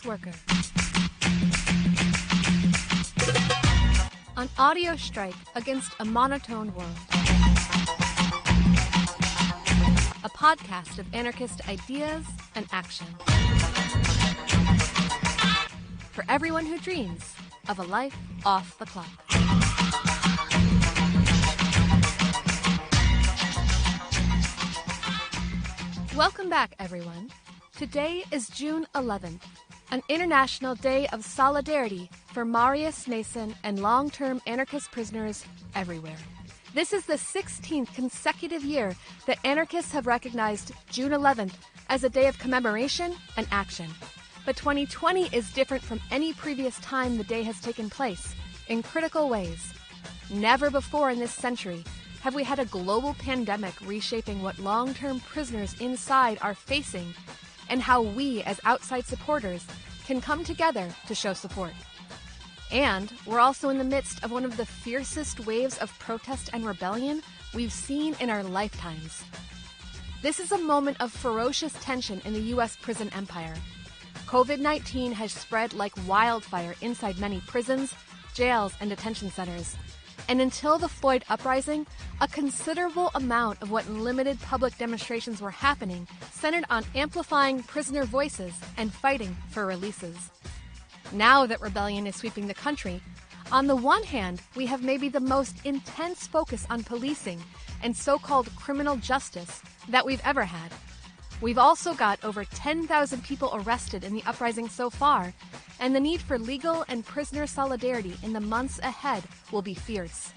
worker. An audio strike against a monotone world. A podcast of anarchist ideas and action. For everyone who dreams of a life off the clock. Welcome back, everyone. Today is June 11th, an International Day of Solidarity for Marius Mason and long-term anarchist prisoners everywhere. This is the 16th consecutive year that anarchists have recognized June 11th as a day of commemoration and action. But 2020 is different from any previous time the day has taken place, in critical ways. Never before in this century have we had a global pandemic reshaping what long-term prisoners inside are facing and how we, as outside supporters, can come together to show support. And we're also in the midst of one of the fiercest waves of protest and rebellion we've seen in our lifetimes. This is a moment of ferocious tension in the U.S. prison empire. COVID-19 has spread like wildfire inside many prisons, jails, and detention centers. And until the Floyd uprising, a considerable amount of what limited public demonstrations were happening centered on amplifying prisoner voices and fighting for releases. Now that rebellion is sweeping the country, on the one hand, we have maybe the most intense focus on policing and so-called criminal justice that we've ever had. We've also got over 10,000 people arrested in the uprising so far, and the need for legal and prisoner solidarity in the months ahead will be fierce.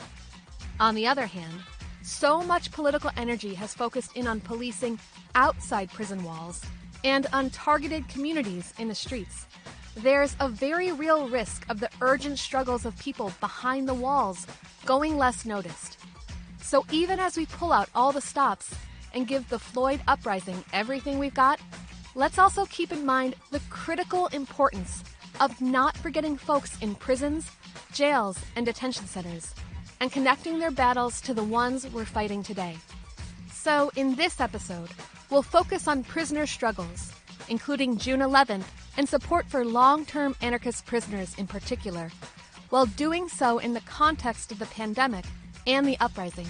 On the other hand, so much political energy has focused in on policing outside prison walls and on targeted communities in the streets. There's a very real risk of the urgent struggles of people behind the walls going less noticed. So even as we pull out all the stops and give the Floyd uprising everything we've got, let's also keep in mind the critical importance of not forgetting folks in prisons, jails, and detention centers, and connecting their battles to the ones we're fighting today. So in this episode, we'll focus on prisoner struggles, including June 11th and support for long-term anarchist prisoners in particular, while doing so in the context of the pandemic and the uprising.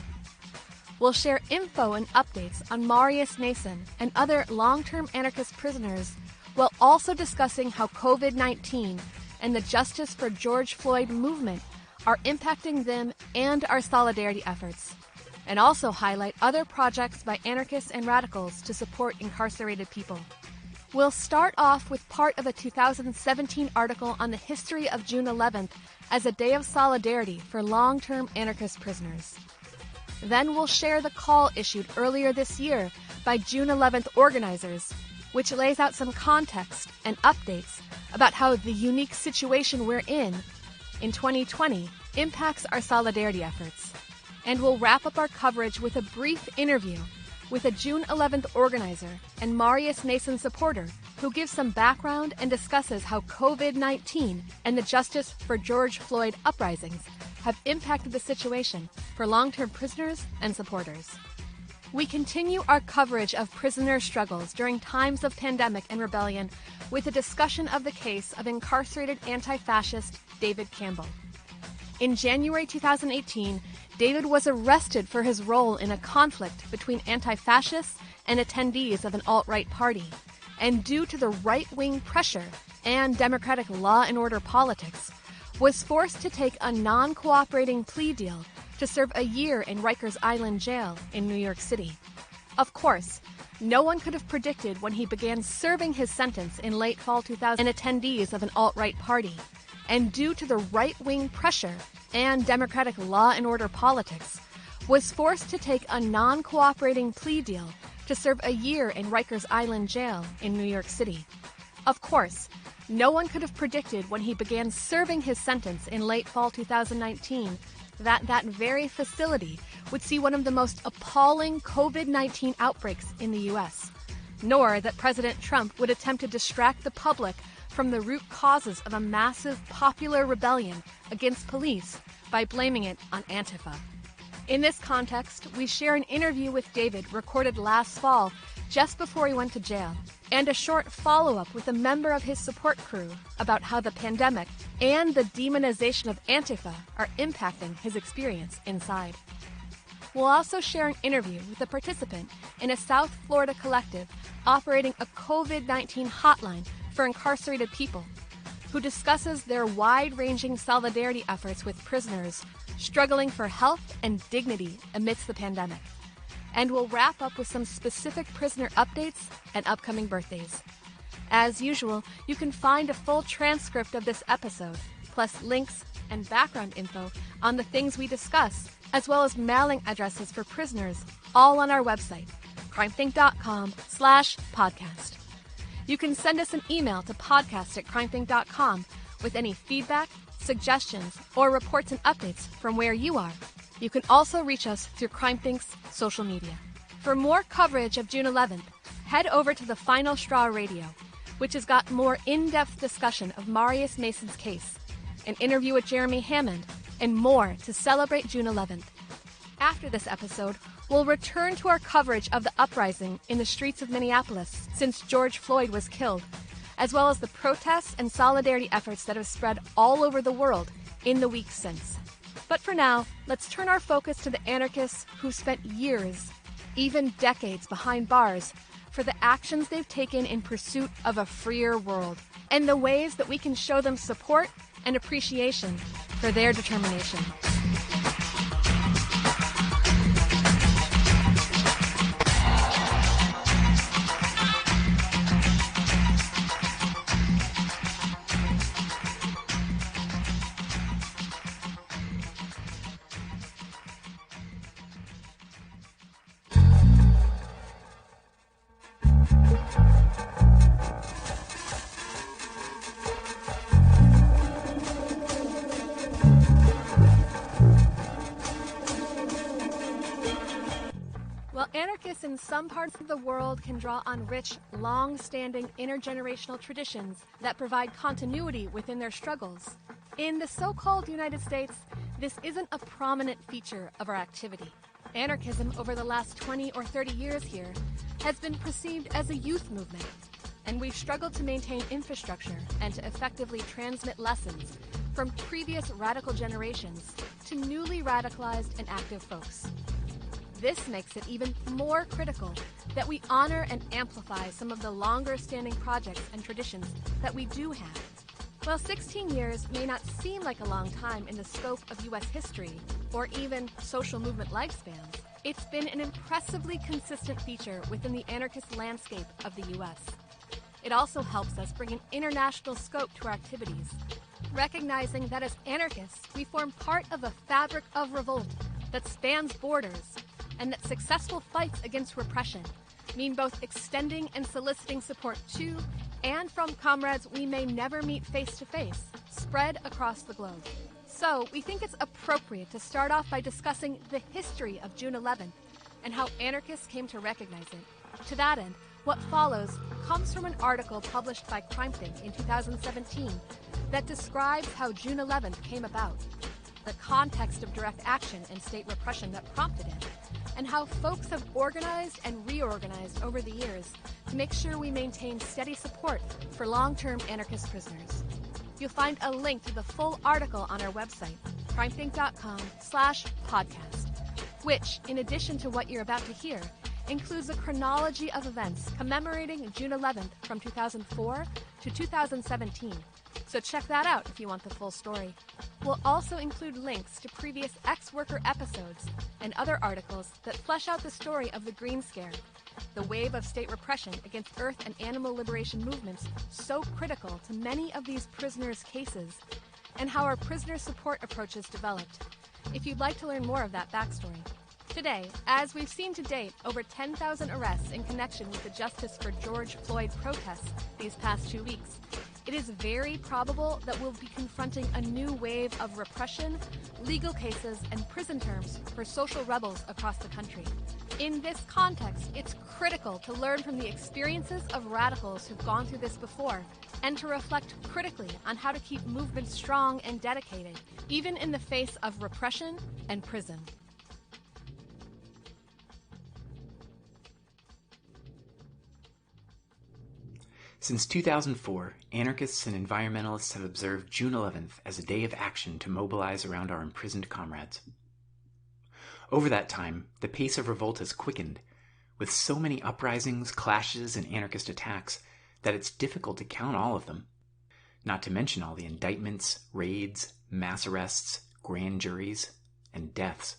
We'll share info and updates on Marius Mason and other long-term anarchist prisoners, while also discussing how COVID-19 and the Justice for George Floyd movement are impacting them and our solidarity efforts, and also highlight other projects by anarchists and radicals to support incarcerated people. We'll start off with part of a 2017 article on the history of June 11th as a day of solidarity for long-term anarchist prisoners. Then we'll share the call issued earlier this year by June 11th organizers, which lays out some context and updates about how the unique situation we're in 2020 impacts our solidarity efforts. And we'll wrap up our coverage with a brief interview with a June 11th organizer and Marius Mason supporter who gives some background and discusses how COVID-19 and the Justice for George Floyd uprisings have impacted the situation for long-term prisoners and supporters. We continue our coverage of prisoner struggles during times of pandemic and rebellion with a discussion of the case of incarcerated antifascist David Campbell. In January 2018, David was arrested for his role in a conflict between antifascists and attendees of an alt-right party, and due to the right-wing pressure and democratic law and order politics, was forced to take a non-cooperating plea deal to serve a year in Rikers Island jail in New York City. Of course, no one could have predicted when he began serving his sentence in late fall 2000 and attendees of an alt-right party, and due to the right-wing pressure and democratic law and order politics, was forced to take a non-cooperating plea deal to serve a year in Rikers Island jail in New York City. Of course, no one could have predicted when he began serving his sentence in late fall 2019 that that very facility would see one of the most appalling COVID-19 outbreaks in the U.S., nor that President Trump would attempt to distract the public from the root causes of a massive popular rebellion against police by blaming it on Antifa. In this context, we share an interview with David recorded last fall, just before he went to jail, and a short follow-up with a member of his support crew about how the pandemic and the demonization of Antifa are impacting his experience inside. We'll also share an interview with a participant in a South Florida collective operating a COVID-19 hotline for incarcerated people, who discusses their wide-ranging solidarity efforts with prisoners struggling for health and dignity amidst the pandemic. And we'll wrap up with some specific prisoner updates and upcoming birthdays. As usual, you can find a full transcript of this episode, plus links and background info on the things we discuss, as well as mailing addresses for prisoners, all on our website, crimethink.com/podcast. You can send us an email to podcast@crimethink.com with any feedback, suggestions, or reports and updates from where you are. You can also reach us through CrimeThink's social media. For more coverage of June 11th, head over to the Final Straw Radio, which has got more in-depth discussion of Marius Mason's case, an interview with Jeremy Hammond, and more to celebrate June 11th. After this episode, we'll return to our coverage of the uprising in the streets of Minneapolis since George Floyd was killed, as well as the protests and solidarity efforts that have spread all over the world in the weeks since. But for now, let's turn our focus to the anarchists who spent years, even decades, behind bars for the actions they've taken in pursuit of a freer world, and the ways that we can show them support and appreciation for their determination. Anarchists in some parts of the world can draw on rich, long-standing intergenerational traditions that provide continuity within their struggles. In the so-called United States, this isn't a prominent feature of our activity. Anarchism over the last 20 or 30 years here has been perceived as a youth movement, and we've struggled to maintain infrastructure and to effectively transmit lessons from previous radical generations to newly radicalized and active folks. This makes it even more critical that we honor and amplify some of the longer-standing projects and traditions that we do have. While 16 years may not seem like a long time in the scope of U.S. history or even social movement lifespans, it's been an impressively consistent feature within the anarchist landscape of the U.S. It also helps us bring an international scope to our activities, recognizing that as anarchists, we form part of a fabric of revolt that spans borders, and that successful fights against repression mean both extending and soliciting support to and from comrades we may never meet face-to-face, spread across the globe. So we think it's appropriate to start off by discussing the history of June 11th and how anarchists came to recognize it. To that end, what follows comes from an article published by CrimeThink in 2017 that describes how June 11th came about, the context of direct action and state repression that prompted it, and how folks have organized and reorganized over the years to make sure we maintain steady support for long-term anarchist prisoners. You'll find a link to the full article on our website, crimethink.com/podcast, which, in addition to what you're about to hear, includes a chronology of events commemorating June 11th from 2004 to 2017. So check that out if you want the full story. We'll also include links to previous ex-worker episodes and other articles that flesh out the story of the Green Scare, the wave of state repression against earth and animal liberation movements so critical to many of these prisoners' cases, and how our prisoner support approaches developed, if you'd like to learn more of that backstory. Today, as we've seen to date, over 10,000 arrests in connection with the Justice for George Floyd protests these past 2 weeks, it is very probable that we'll be confronting a new wave of repression, legal cases, and prison terms for social rebels across the country. In this context, it's critical to learn from the experiences of radicals who've gone through this before, and to reflect critically on how to keep movements strong and dedicated, even in the face of repression and prison. Since 2004, anarchists and environmentalists have observed June 11th as a day of action to mobilize around our imprisoned comrades. Over that time, the pace of revolt has quickened, with so many uprisings, clashes, and anarchist attacks that it's difficult to count all of them, not to mention all the indictments, raids, mass arrests, grand juries, and deaths.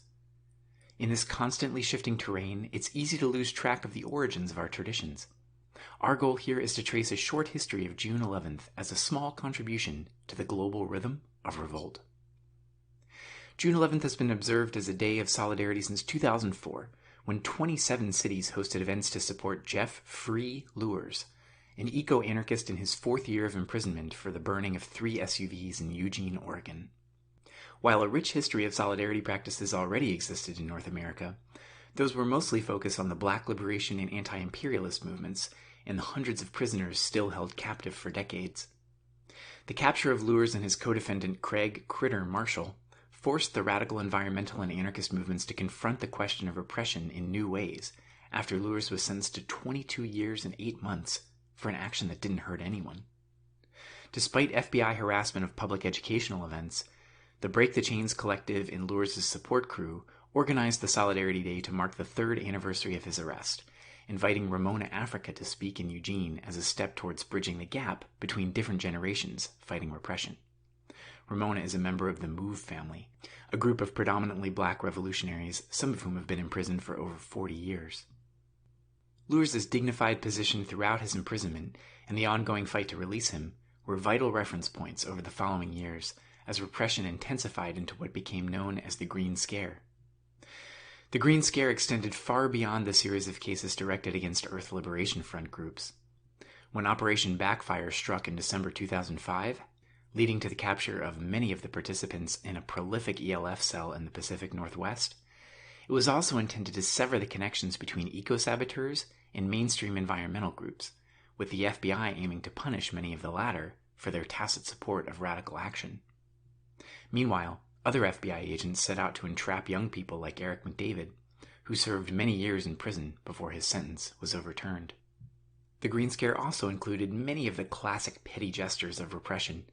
In this constantly shifting terrain, it's easy to lose track of the origins of our traditions. Our goal here is to trace a short history of June 11th as a small contribution to the global rhythm of revolt. June 11th has been observed as a day of solidarity since 2004, when 27 cities hosted events to support Jeff Free Luers, an eco-anarchist in his 4th year of imprisonment for the burning of 3 SUVs in Eugene, Oregon. While a rich history of solidarity practices already existed in North America, those were mostly focused on the Black liberation and anti-imperialist movements and the hundreds of prisoners still held captive for decades. The capture of Luers and his co-defendant Craig Critter Marshall forced the radical environmental and anarchist movements to confront the question of repression in new ways after Luers was sentenced to 22 years and 8 months for an action that didn't hurt anyone. Despite FBI harassment of public educational events, the Break the Chains collective and Luers' support crew organized the Solidarity Day to mark the 3rd anniversary of his arrest, inviting Ramona Africa to speak in Eugene as a step towards bridging the gap between different generations fighting repression. Ramona is a member of the MOVE family, a group of predominantly Black revolutionaries, some of whom have been imprisoned for over 40 years. Luers' dignified position throughout his imprisonment and the ongoing fight to release him were vital reference points over the following years as repression intensified into what became known as the Green Scare. The Green Scare extended far beyond the series of cases directed against Earth Liberation Front groups. When Operation Backfire struck in December 2005, leading to the capture of many of the participants in a prolific ELF cell in the Pacific Northwest, it was also intended to sever the connections between eco-saboteurs and mainstream environmental groups, with the FBI aiming to punish many of the latter for their tacit support of radical action. Meanwhile, other FBI agents set out to entrap young people like Eric McDavid, who served many years in prison before his sentence was overturned. The Green Scare also included many of the classic petty gestures of repression: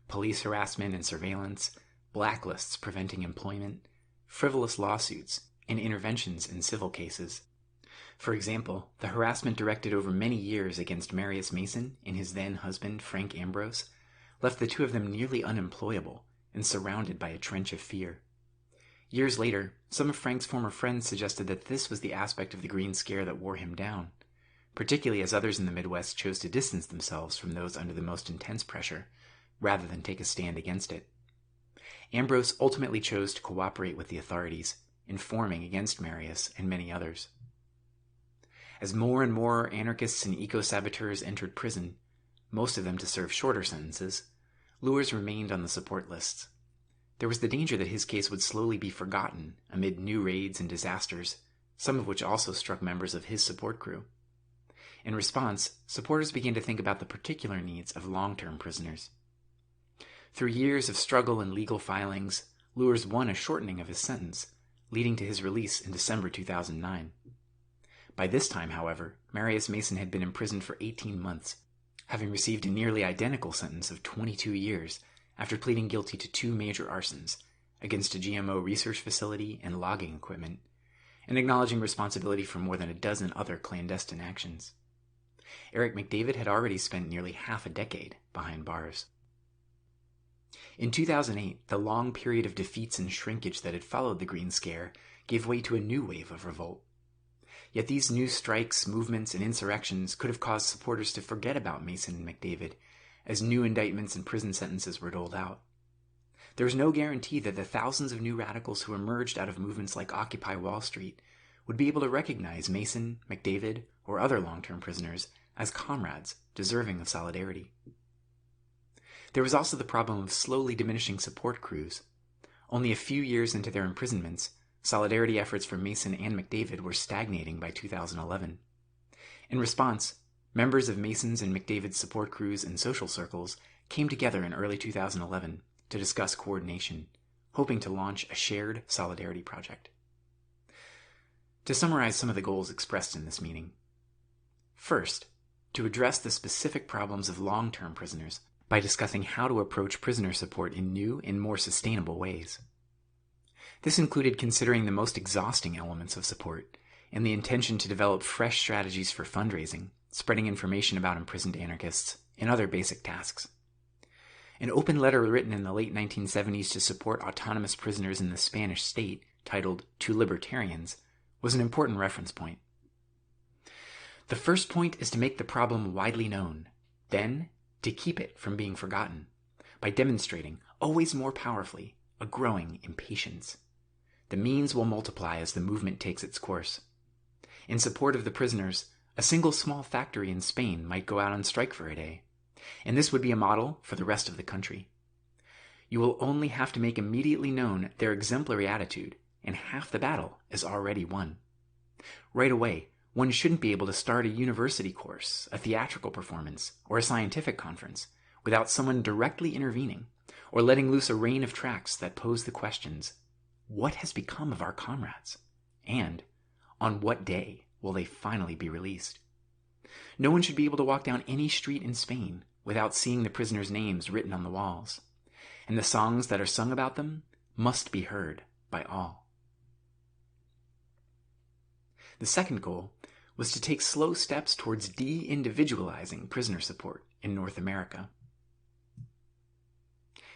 police harassment and surveillance, blacklists preventing employment, frivolous lawsuits, and interventions in civil cases. For example, the harassment directed over many years against Marius Mason and his then-husband Frank Ambrose left the two of them nearly unemployable and surrounded by a trench of fear. Years later, some of Frank's former friends suggested that this was the aspect of the Green Scare that wore him down, particularly as others in the Midwest chose to distance themselves from those under the most intense pressure, rather than take a stand against it. Ambrose ultimately chose to cooperate with the authorities, informing against Marius and many others. As more and more anarchists and eco-saboteurs entered prison, most of them to serve shorter sentences, Luers remained on the support lists. There was the danger that his case would slowly be forgotten amid new raids and disasters, some of which also struck members of his support crew. In response, supporters began to think about the particular needs of long-term prisoners. Through years of struggle and legal filings, Luers won a shortening of his sentence, leading to his release in December 2009. By this time, however, Marius Mason had been imprisoned for 18 months, having received a nearly identical sentence of 22 years after pleading guilty to 2 major arsons against a GMO research facility and logging equipment, and acknowledging responsibility for more than a dozen other clandestine actions. Eric McDavid had already spent nearly half a decade behind bars. In 2008, the long period of defeats and shrinkage that had followed the Green Scare gave way to a new wave of revolt. Yet these new strikes, movements, and insurrections could have caused supporters to forget about Mason and McDavid as new indictments and prison sentences were doled out. There was no guarantee that the thousands of new radicals who emerged out of movements like Occupy Wall Street would be able to recognize Mason, McDavid, or other long-term prisoners as comrades deserving of solidarity. There was also the problem of slowly diminishing support crews. Only a few years into their imprisonments, solidarity efforts for Mason and McDavid were stagnating by 2011. In response, members of Mason's and McDavid's support crews and social circles came together in early 2011 to discuss coordination, hoping to launch a shared solidarity project. To summarize some of the goals expressed in this meeting. First, to address the specific problems of long-term prisoners by discussing how to approach prisoner support in new and more sustainable ways. This included considering the most exhausting elements of support and the intention to develop fresh strategies for fundraising, spreading information about imprisoned anarchists, and other basic tasks. An open letter written in the late 1970s to support autonomous prisoners in the Spanish state, titled To Libertarians, was an important reference point. The first point is to make the problem widely known, then to keep it from being forgotten, by demonstrating, always more powerfully, a growing impatience. The means will multiply as the movement takes its course. In support of the prisoners, a single small factory in Spain might go out on strike for a day, and this would be a model for the rest of the country. You will only have to make immediately known their exemplary attitude, and half the battle is already won. Right away, one shouldn't be able to start a university course, a theatrical performance, or a scientific conference without someone directly intervening or letting loose a rain of tracts that pose the questions, what has become of our comrades? And on what day will they finally be released? No one should be able to walk down any street in Spain without seeing the prisoners' names written on the walls, and the songs that are sung about them must be heard by all. The second goal was to take slow steps towards de-individualizing prisoner support in North America.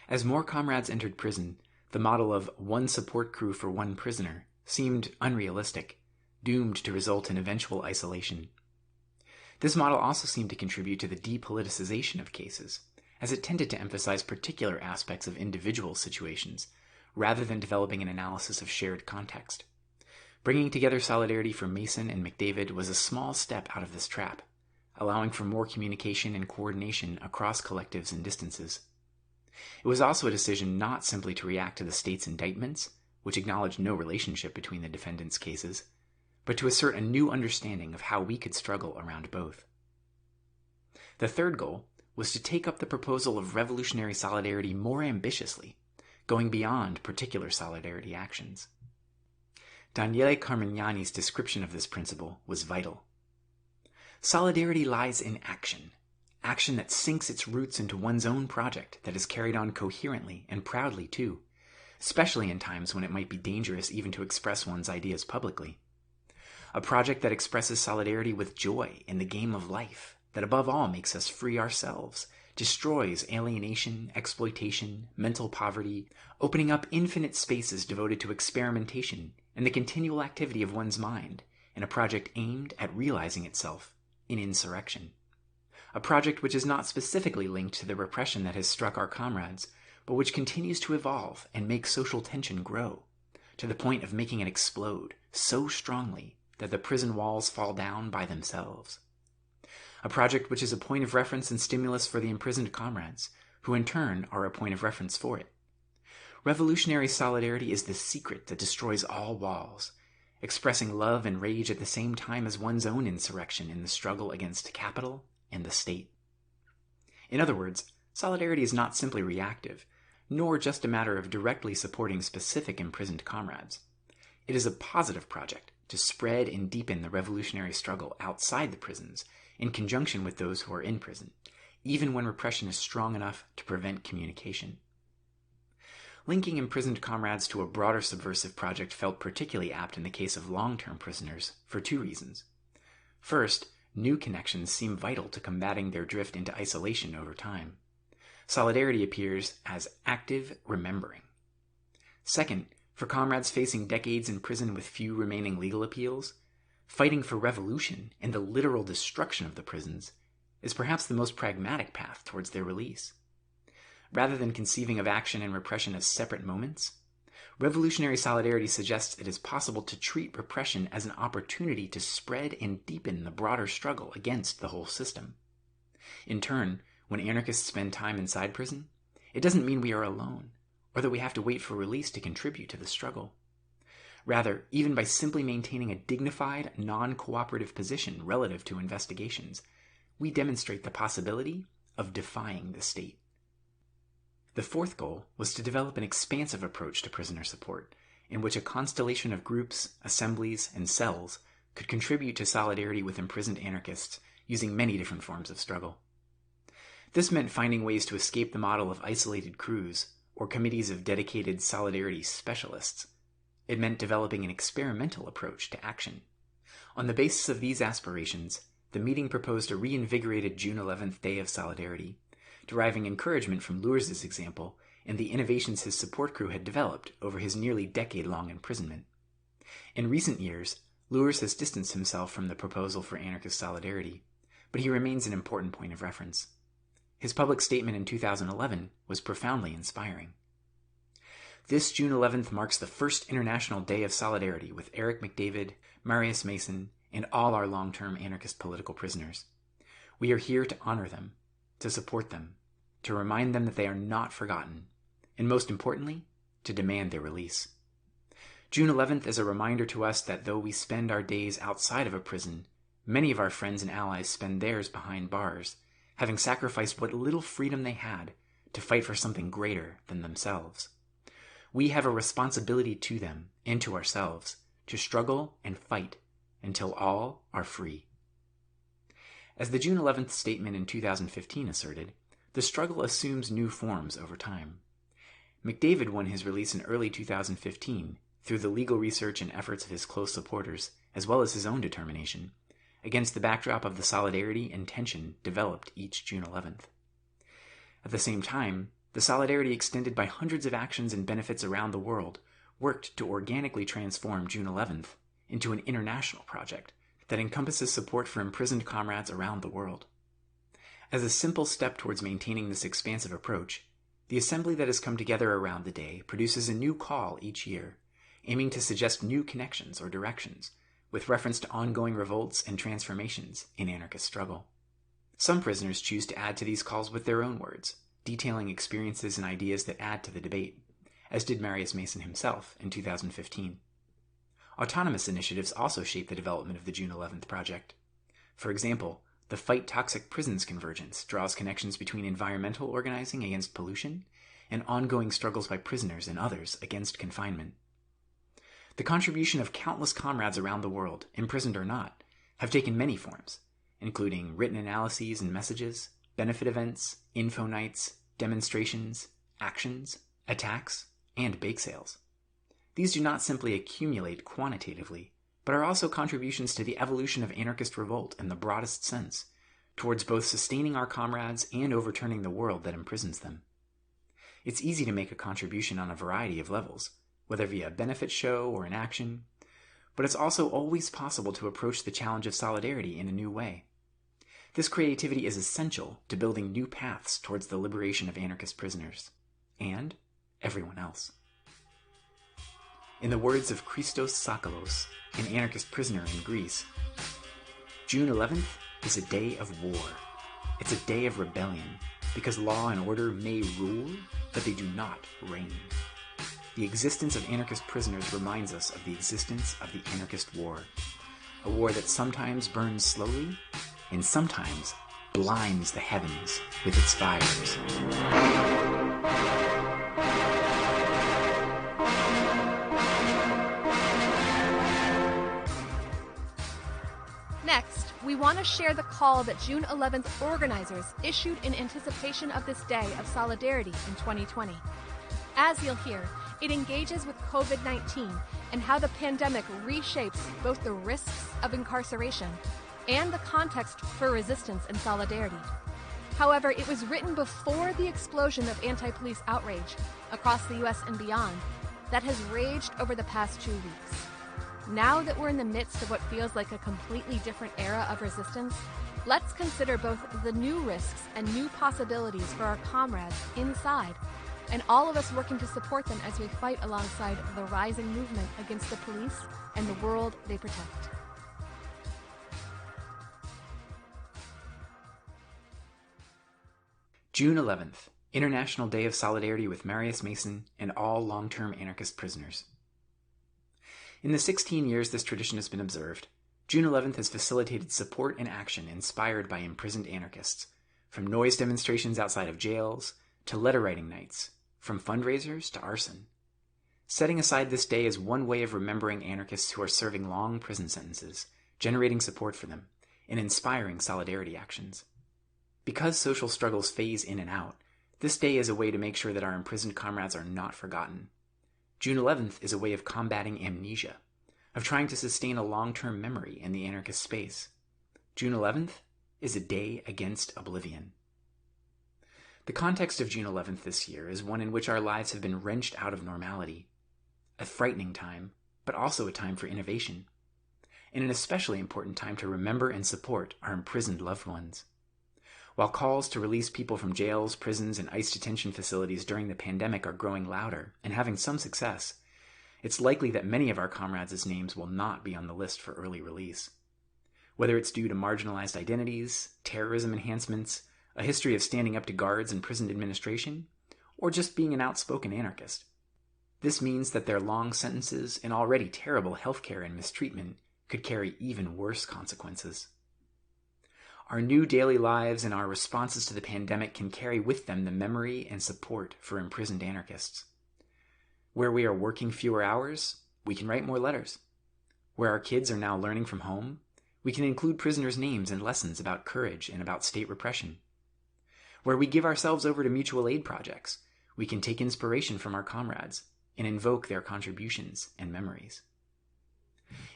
As more comrades entered prison, the model of one support crew for one prisoner seemed unrealistic, doomed to result in eventual isolation. This model also seemed to contribute to the depoliticization of cases, as it tended to emphasize particular aspects of individual situations, rather than developing an analysis of shared context. Bringing together solidarity for Mason and McDavid was a small step out of this trap, allowing for more communication and coordination across collectives and distances. It was also a decision not simply to react to the state's indictments, which acknowledged no relationship between the defendants' cases, but to assert a new understanding of how we could struggle around both. The third goal was to take up the proposal of revolutionary solidarity more ambitiously, going beyond particular solidarity actions. Daniele Carmignani's description of this principle was vital. Solidarity lies in action, action that sinks its roots into one's own project that is carried on coherently and proudly too, especially in times when it might be dangerous even to express one's ideas publicly. A project that expresses solidarity with joy in the game of life, that above all makes us free ourselves, destroys alienation, exploitation, mental poverty, opening up infinite spaces devoted to experimentation and the continual activity of one's mind, in a project aimed at realizing itself in insurrection. A project which is not specifically linked to the repression that has struck our comrades, but which continues to evolve and make social tension grow, to the point of making it explode so strongly that the prison walls fall down by themselves. A project which is a point of reference and stimulus for the imprisoned comrades, who in turn are a point of reference for it. Revolutionary solidarity is the secret that destroys all walls, expressing love and rage at the same time as one's own insurrection in the struggle against capital and the state. In other words, solidarity is not simply reactive, nor just a matter of directly supporting specific imprisoned comrades. It is a positive project to spread and deepen the revolutionary struggle outside the prisons, in conjunction with those who are in prison, even when repression is strong enough to prevent communication. Linking imprisoned comrades to a broader subversive project felt particularly apt in the case of long-term prisoners for two reasons. First, new connections seem vital to combating their drift into isolation over time. Solidarity appears as active remembering. Second, for comrades facing decades in prison with few remaining legal appeals, fighting for revolution and the literal destruction of the prisons is perhaps the most pragmatic path towards their release. Rather than conceiving of action and repression as separate moments, revolutionary solidarity suggests it is possible to treat repression as an opportunity to spread and deepen the broader struggle against the whole system. In turn, when anarchists spend time inside prison, it doesn't mean we are alone, or that we have to wait for release to contribute to the struggle. Rather, even by simply maintaining a dignified, non-cooperative position relative to investigations, we demonstrate the possibility of defying the state. The fourth goal was to develop an expansive approach to prisoner support, in which a constellation of groups, assemblies, and cells could contribute to solidarity with imprisoned anarchists using many different forms of struggle. This meant finding ways to escape the model of isolated crews or committees of dedicated solidarity specialists. It meant developing an experimental approach to action. On the basis of these aspirations, the meeting proposed a reinvigorated June 11th Day of Solidarity, deriving encouragement from Loers's example and the innovations his support crew had developed over his nearly decade-long imprisonment. In recent years, Loers has distanced himself from the proposal for anarchist solidarity, but he remains an important point of reference. His public statement in 2011 was profoundly inspiring. This June 11th marks the first International Day of Solidarity with Eric McDavid, Marius Mason, and all our long-term anarchist political prisoners. We are here to honor them, to support them, to remind them that they are not forgotten, and most importantly, to demand their release. June 11th is a reminder to us that though we spend our days outside of a prison, many of our friends and allies spend theirs behind bars, having sacrificed what little freedom they had to fight for something greater than themselves. We have a responsibility to them and to ourselves to struggle and fight until all are free. As the June 11th statement in 2015 asserted, the struggle assumes new forms over time. McDavid won his release in early 2015 through the legal research and efforts of his close supporters, as well as his own determination, against the backdrop of the solidarity and tension developed each June 11th. At the same time, the solidarity extended by hundreds of actions and benefits around the world worked to organically transform June 11th into an international project that encompasses support for imprisoned comrades around the world. As a simple step towards maintaining this expansive approach, the assembly that has come together around the day produces a new call each year, aiming to suggest new connections or directions with reference to ongoing revolts and transformations in anarchist struggle. Some prisoners choose to add to these calls with their own words, detailing experiences and ideas that add to the debate, as did Marius Mason himself in 2015. Autonomous initiatives also shape the development of the June 11th project. For example, the Fight Toxic Prisons convergence draws connections between environmental organizing against pollution and ongoing struggles by prisoners and others against confinement. The contribution of countless comrades around the world, imprisoned or not, have taken many forms, including written analyses and messages, benefit events, info nights, demonstrations, actions, attacks, and bake sales. These do not simply accumulate quantitatively, but are also contributions to the evolution of anarchist revolt in the broadest sense, towards both sustaining our comrades and overturning the world that imprisons them. It's easy to make a contribution on a variety of levels, whether via a benefit show or an action, but it's also always possible to approach the challenge of solidarity in a new way. This creativity is essential to building new paths towards the liberation of anarchist prisoners, and everyone else. In the words of Christos Sakalos, an anarchist prisoner in Greece, June 11th is a day of war. It's a day of rebellion, because law and order may rule, but they do not reign. The existence of anarchist prisoners reminds us of the existence of the anarchist war, a war that sometimes burns slowly and sometimes blinds the heavens with its fires. Next, we want to share the call that June 11th organizers issued in anticipation of this day of solidarity in 2020. As you'll hear, it engages with COVID-19 and how the pandemic reshapes both the risks of incarceration and the context for resistance and solidarity. However, it was written before the explosion of anti-police outrage across the U.S. and beyond that has raged over the past 2 weeks. Now that we're in the midst of what feels like a completely different era of resistance, let's consider both the new risks and new possibilities for our comrades inside, and all of us working to support them as we fight alongside the rising movement against the police and the world they protect. June 11th, International Day of Solidarity with Marius Mason and all long-term anarchist prisoners. In the 16 years this tradition has been observed, June 11th has facilitated support and action inspired by imprisoned anarchists, from noise demonstrations outside of jails to letter-writing nights, from fundraisers to arson. Setting aside this day is one way of remembering anarchists who are serving long prison sentences, generating support for them, and inspiring solidarity actions. Because social struggles phase in and out, this day is a way to make sure that our imprisoned comrades are not forgotten. June 11th is a way of combating amnesia, of trying to sustain a long-term memory in the anarchist space. June 11th is a day against oblivion. The context of June 11th this year is one in which our lives have been wrenched out of normality. A frightening time, but also a time for innovation, and an especially important time to remember and support our imprisoned loved ones. While calls to release people from jails, prisons, and ICE detention facilities during the pandemic are growing louder and having some success, it's likely that many of our comrades' names will not be on the list for early release. Whether it's due to marginalized identities, terrorism enhancements, a history of standing up to guards and prison administration, or just being an outspoken anarchist. This means that their long sentences and already terrible healthcare and mistreatment could carry even worse consequences. Our new daily lives and our responses to the pandemic can carry with them the memory and support for imprisoned anarchists. Where we are working fewer hours, we can write more letters. Where our kids are now learning from home, we can include prisoners' names and lessons about courage and about state repression. Where we give ourselves over to mutual aid projects, we can take inspiration from our comrades and invoke their contributions and memories.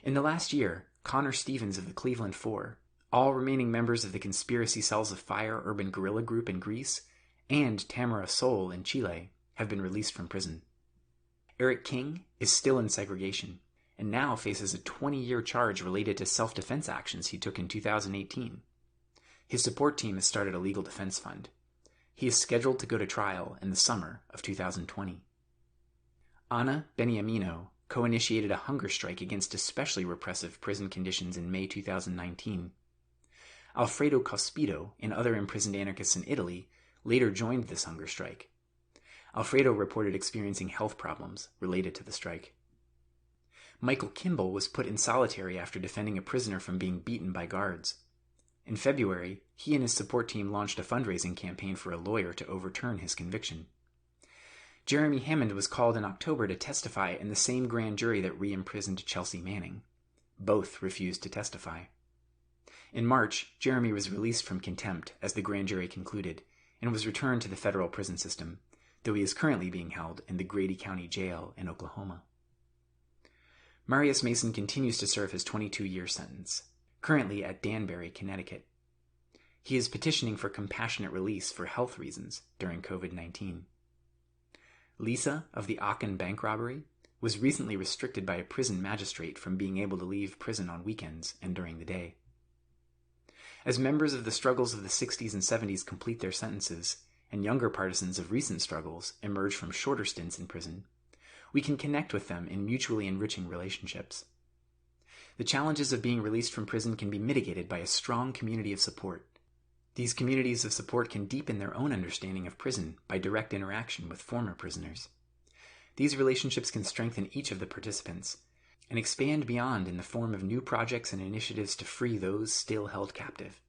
In the last year, Connor Stevens of the Cleveland Four, all remaining members of the Conspiracy Cells of Fire urban guerrilla group in Greece, and Tamara Sol in Chile have been released from prison. Eric King is still in segregation and now faces a 20-year charge related to self-defense actions he took in 2018. His support team has started a legal defense fund. He is scheduled to go to trial in the summer of 2020. Ana Beniamino co-initiated a hunger strike against especially repressive prison conditions in May 2019. Alfredo Cospito and other imprisoned anarchists in Italy later joined this hunger strike. Alfredo reported experiencing health problems related to the strike. Michael Kimball was put in solitary after defending a prisoner from being beaten by guards. In February, he and his support team launched a fundraising campaign for a lawyer to overturn his conviction. Jeremy Hammond was called in October to testify in the same grand jury that re-imprisoned Chelsea Manning. Both refused to testify. In March, Jeremy was released from contempt as the grand jury concluded and was returned to the federal prison system, though he is currently being held in the Grady County Jail in Oklahoma. Marius Mason continues to serve his 22-year sentence, currently at Danbury, Connecticut. He is petitioning for compassionate release for health reasons during COVID-19. Lisa of the Aachen bank robbery was recently restricted by a prison magistrate from being able to leave prison on weekends and during the day. As members of the struggles of the 60s and 70s complete their sentences, and younger partisans of recent struggles emerge from shorter stints in prison, we can connect with them in mutually enriching relationships. The challenges of being released from prison can be mitigated by a strong community of support. These communities of support can deepen their own understanding of prison by direct interaction with former prisoners. These relationships can strengthen each of the participants and expand beyond in the form of new projects and initiatives to free those still held captive.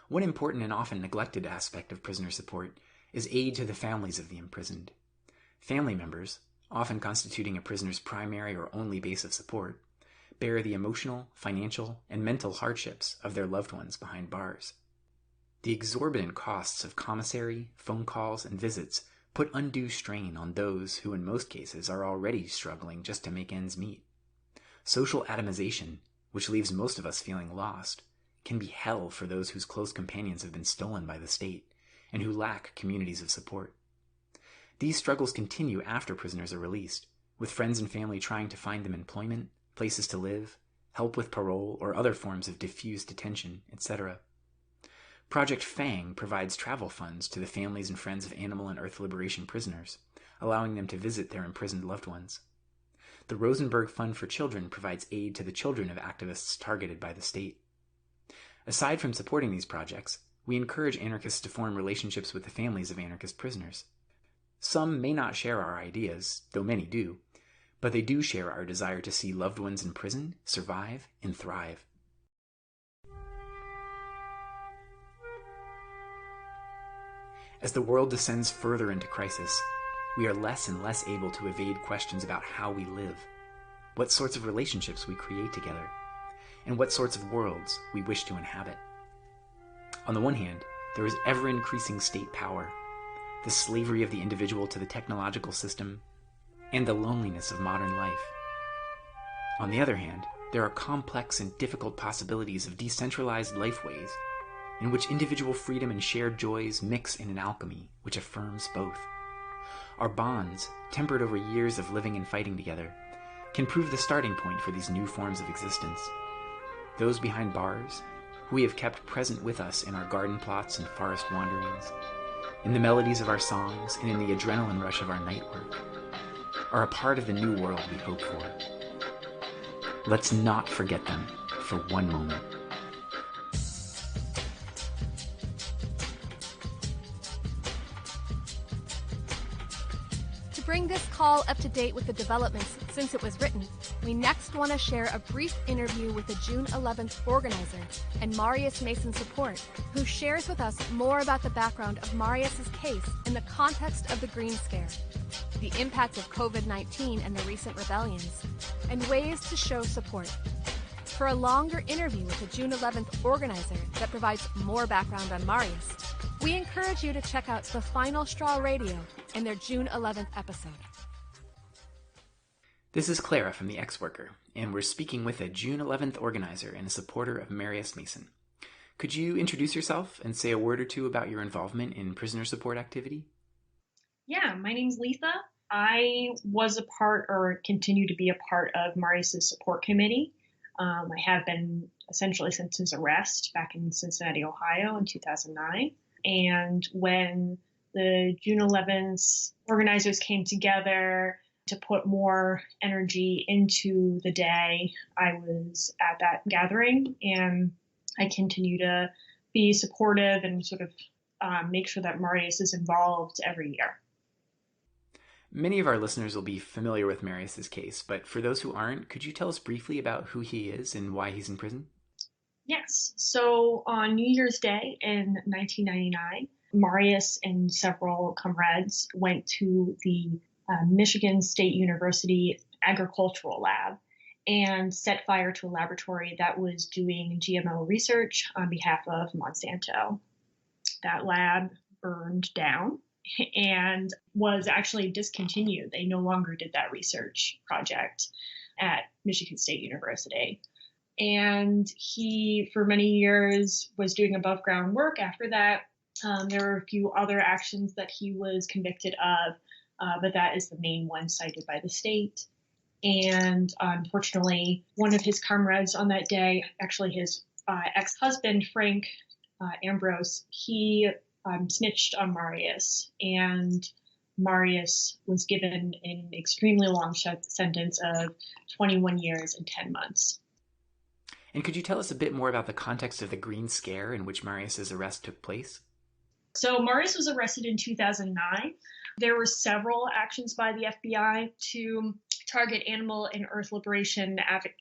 One important and often neglected aspect of prisoner support is aid to the families of the imprisoned. Family members, often constituting a prisoner's primary or only base of support, bear the emotional, financial, and mental hardships of their loved ones behind bars. The exorbitant costs of commissary, phone calls, and visits put undue strain on those who in most cases are already struggling just to make ends meet. Social atomization, which leaves most of us feeling lost, can be hell for those whose close companions have been stolen by the state and who lack communities of support. These struggles continue after prisoners are released, with friends and family trying to find them employment, places to live, help with parole or other forms of diffuse detention, etc. Project FANG provides travel funds to the families and friends of animal and earth liberation prisoners, allowing them to visit their imprisoned loved ones. The Rosenberg Fund for Children provides aid to the children of activists targeted by the state. Aside from supporting these projects, we encourage anarchists to form relationships with the families of anarchist prisoners. Some may not share our ideas, though many do, but they do share our desire to see loved ones in prison survive and thrive. As the world descends further into crisis, we are less and less able to evade questions about how we live, what sorts of relationships we create together, and what sorts of worlds we wish to inhabit. On the one hand, there is ever-increasing state power, the slavery of the individual to the technological system, and the loneliness of modern life. On the other hand, there are complex and difficult possibilities of decentralized lifeways in which individual freedom and shared joys mix in an alchemy which affirms both. Our bonds, tempered over years of living and fighting together, can prove the starting point for these new forms of existence. Those behind bars, who we have kept present with us in our garden plots and forest wanderings, in the melodies of our songs and in the adrenaline rush of our night work, are a part of the new world we hope for. Let's not forget them for one moment. To bring this call up to date with the developments since it was written, we next want to share a brief interview with the June 11th organizer and Marius Mason support, who shares with us more about the background of Marius's case in the context of the Green Scare, the impact of COVID-19 and the recent rebellions, and ways to show support. For a longer interview with the June 11th organizer that provides more background on Marius, we encourage you to check out The Final Straw Radio in their June 11th episode. This is Clara from The Ex-Worker, and we're speaking with a June 11th organizer and a supporter of Marius Mason. Could you introduce yourself and say a word or two about your involvement in prisoner support activity? Yeah, my name's Letha. I was a part, or continue to be a part, of Marius's support committee. I have been essentially since his arrest back in Cincinnati, Ohio in 2009. And when the June 11th organizers came together to put more energy into the day, I was at that gathering, and I continue to be supportive and sort of make sure that Marius is involved every year. Many of our listeners will be familiar with Marius's case, but for those who aren't, could you tell us briefly about who he is and why he's in prison? Yes. So on New Year's Day in 1999, Marius and several comrades went to the Michigan State University Agricultural Lab and set fire to a laboratory that was doing GMO research on behalf of Monsanto. That lab burned down and was actually discontinued. They no longer did that research project at Michigan State University. And he, for many years, was doing above ground work after that. There were a few other actions that he was convicted of, but that is the main one cited by the state. And unfortunately, one of his comrades on that day, actually his ex-husband, Frank Ambrose, he snitched on Marius, and Marius was given an extremely long sentence of 21 years and 10 months. And could you tell us a bit more about the context of the Green Scare in which Marius's arrest took place? So Marius was arrested in 2009. There were several actions by the FBI to target animal and earth liberation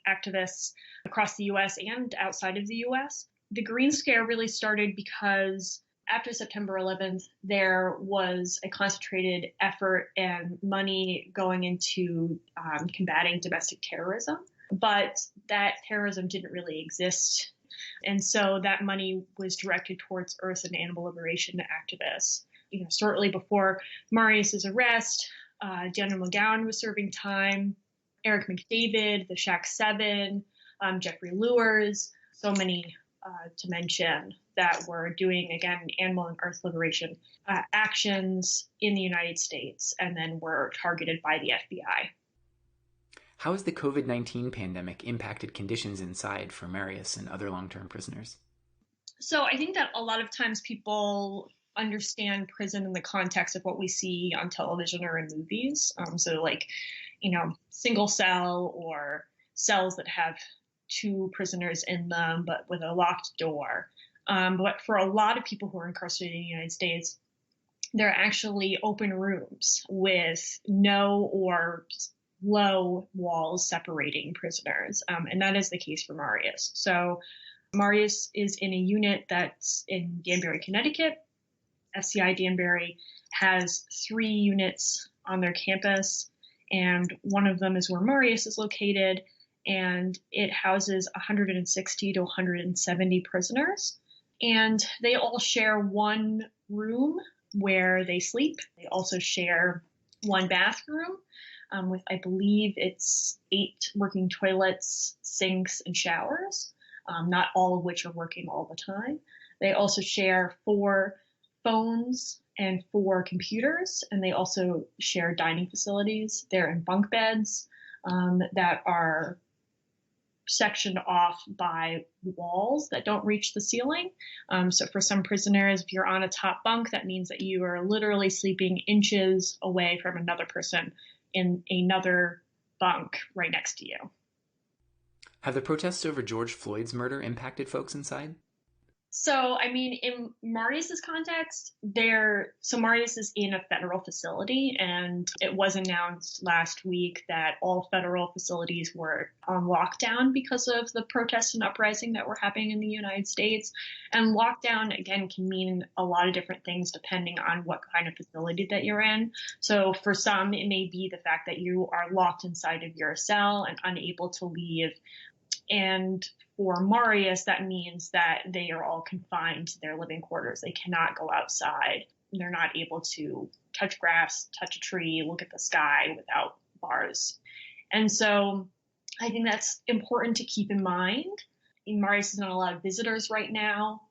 activists across the U.S. and outside of the U.S. The Green Scare really started because after September 11th, there was a concentrated effort and money going into combating domestic terrorism. But that terrorism didn't really exist. And so that money was directed towards earth and animal liberation activists. Shortly before Marius's arrest, Daniel McGowan was serving time, Eric McDavid, the Shack 7, Jeffrey Luers, so many to mention, that were doing, again, animal and earth liberation actions in the United States and then were targeted by the FBI. How has the COVID-19 pandemic impacted conditions inside for Marius and other long-term prisoners? So I think that a lot of times people understand prison in the context of what we see on television or in movies. Single cell or cells that have two prisoners in them, but with a locked door. But for a lot of people who are incarcerated in the United States, they're actually open rooms with no or low walls separating prisoners. And that is the case for Marius. So Marius is in a unit that's in Danbury, Connecticut. FCI Danbury has 3 units on their campus, and one of them is where Marius is located. and it houses 160 to 170 prisoners. And they all share one room where they sleep. They also share one bathroom with, I believe it's 8 working toilets, sinks, and showers, not all of which are working all the time. They also share 4 phones and 4 computers, and they also share dining facilities. They're in bunk beds that are sectioned off by walls that don't reach the ceiling. So for some prisoners, if you're on a top bunk, that means that you are literally sleeping inches away from another person in another bunk right next to you. Have the protests over George Floyd's murder impacted folks inside? So, I mean, in Marius's context, Marius is in a federal facility, and it was announced last week that all federal facilities were on lockdown because of the protests and uprising that were happening in the United States. And lockdown, again, can mean a lot of different things depending on what kind of facility that you're in. So for some, it may be the fact that you are locked inside of your cell and unable to leave. And for Marius, that means that they are all confined to their living quarters. They cannot go outside. They're not able to touch grass, touch a tree, look at the sky without bars. And so I think that's important to keep in mind. Marius is not a lot of visitors right now.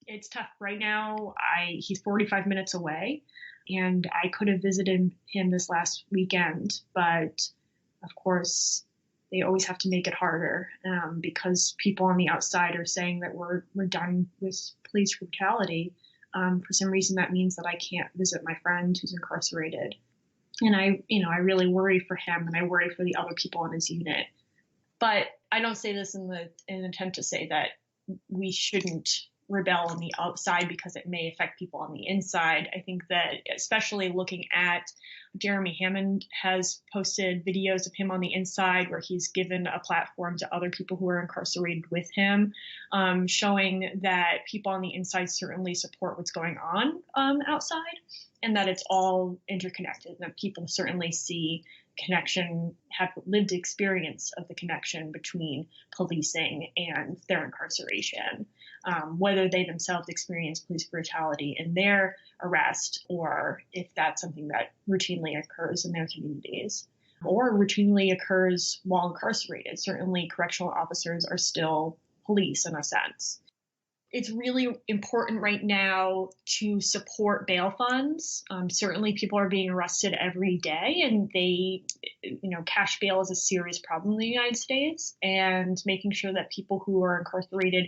It's tough right now. He's 45 minutes away, and I could have visited him this last weekend, but of course, they always have to make it harder because people on the outside are saying that we're done with police brutality. For some reason, that means that I can't visit my friend who's incarcerated. And I really worry for him, and I worry for the other people in his unit. But I don't say this in an attempt to say that we shouldn't rebel on the outside because it may affect people on the inside. I think that especially looking at Jeremy Hammond has posted videos of him on the inside where he's given a platform to other people who are incarcerated with him, showing that people on the inside certainly support what's going on outside, and that it's all interconnected, and that people certainly see connection, have lived experience of the connection between policing and their incarceration, whether they themselves experience police brutality in their arrest or if that's something that routinely occurs in their communities or routinely occurs while incarcerated. Certainly correctional officers are still police in a sense. It's really important right now to support bail funds. Certainly people are being arrested every day, and cash bail is a serious problem in the United States, and making sure that people who are incarcerated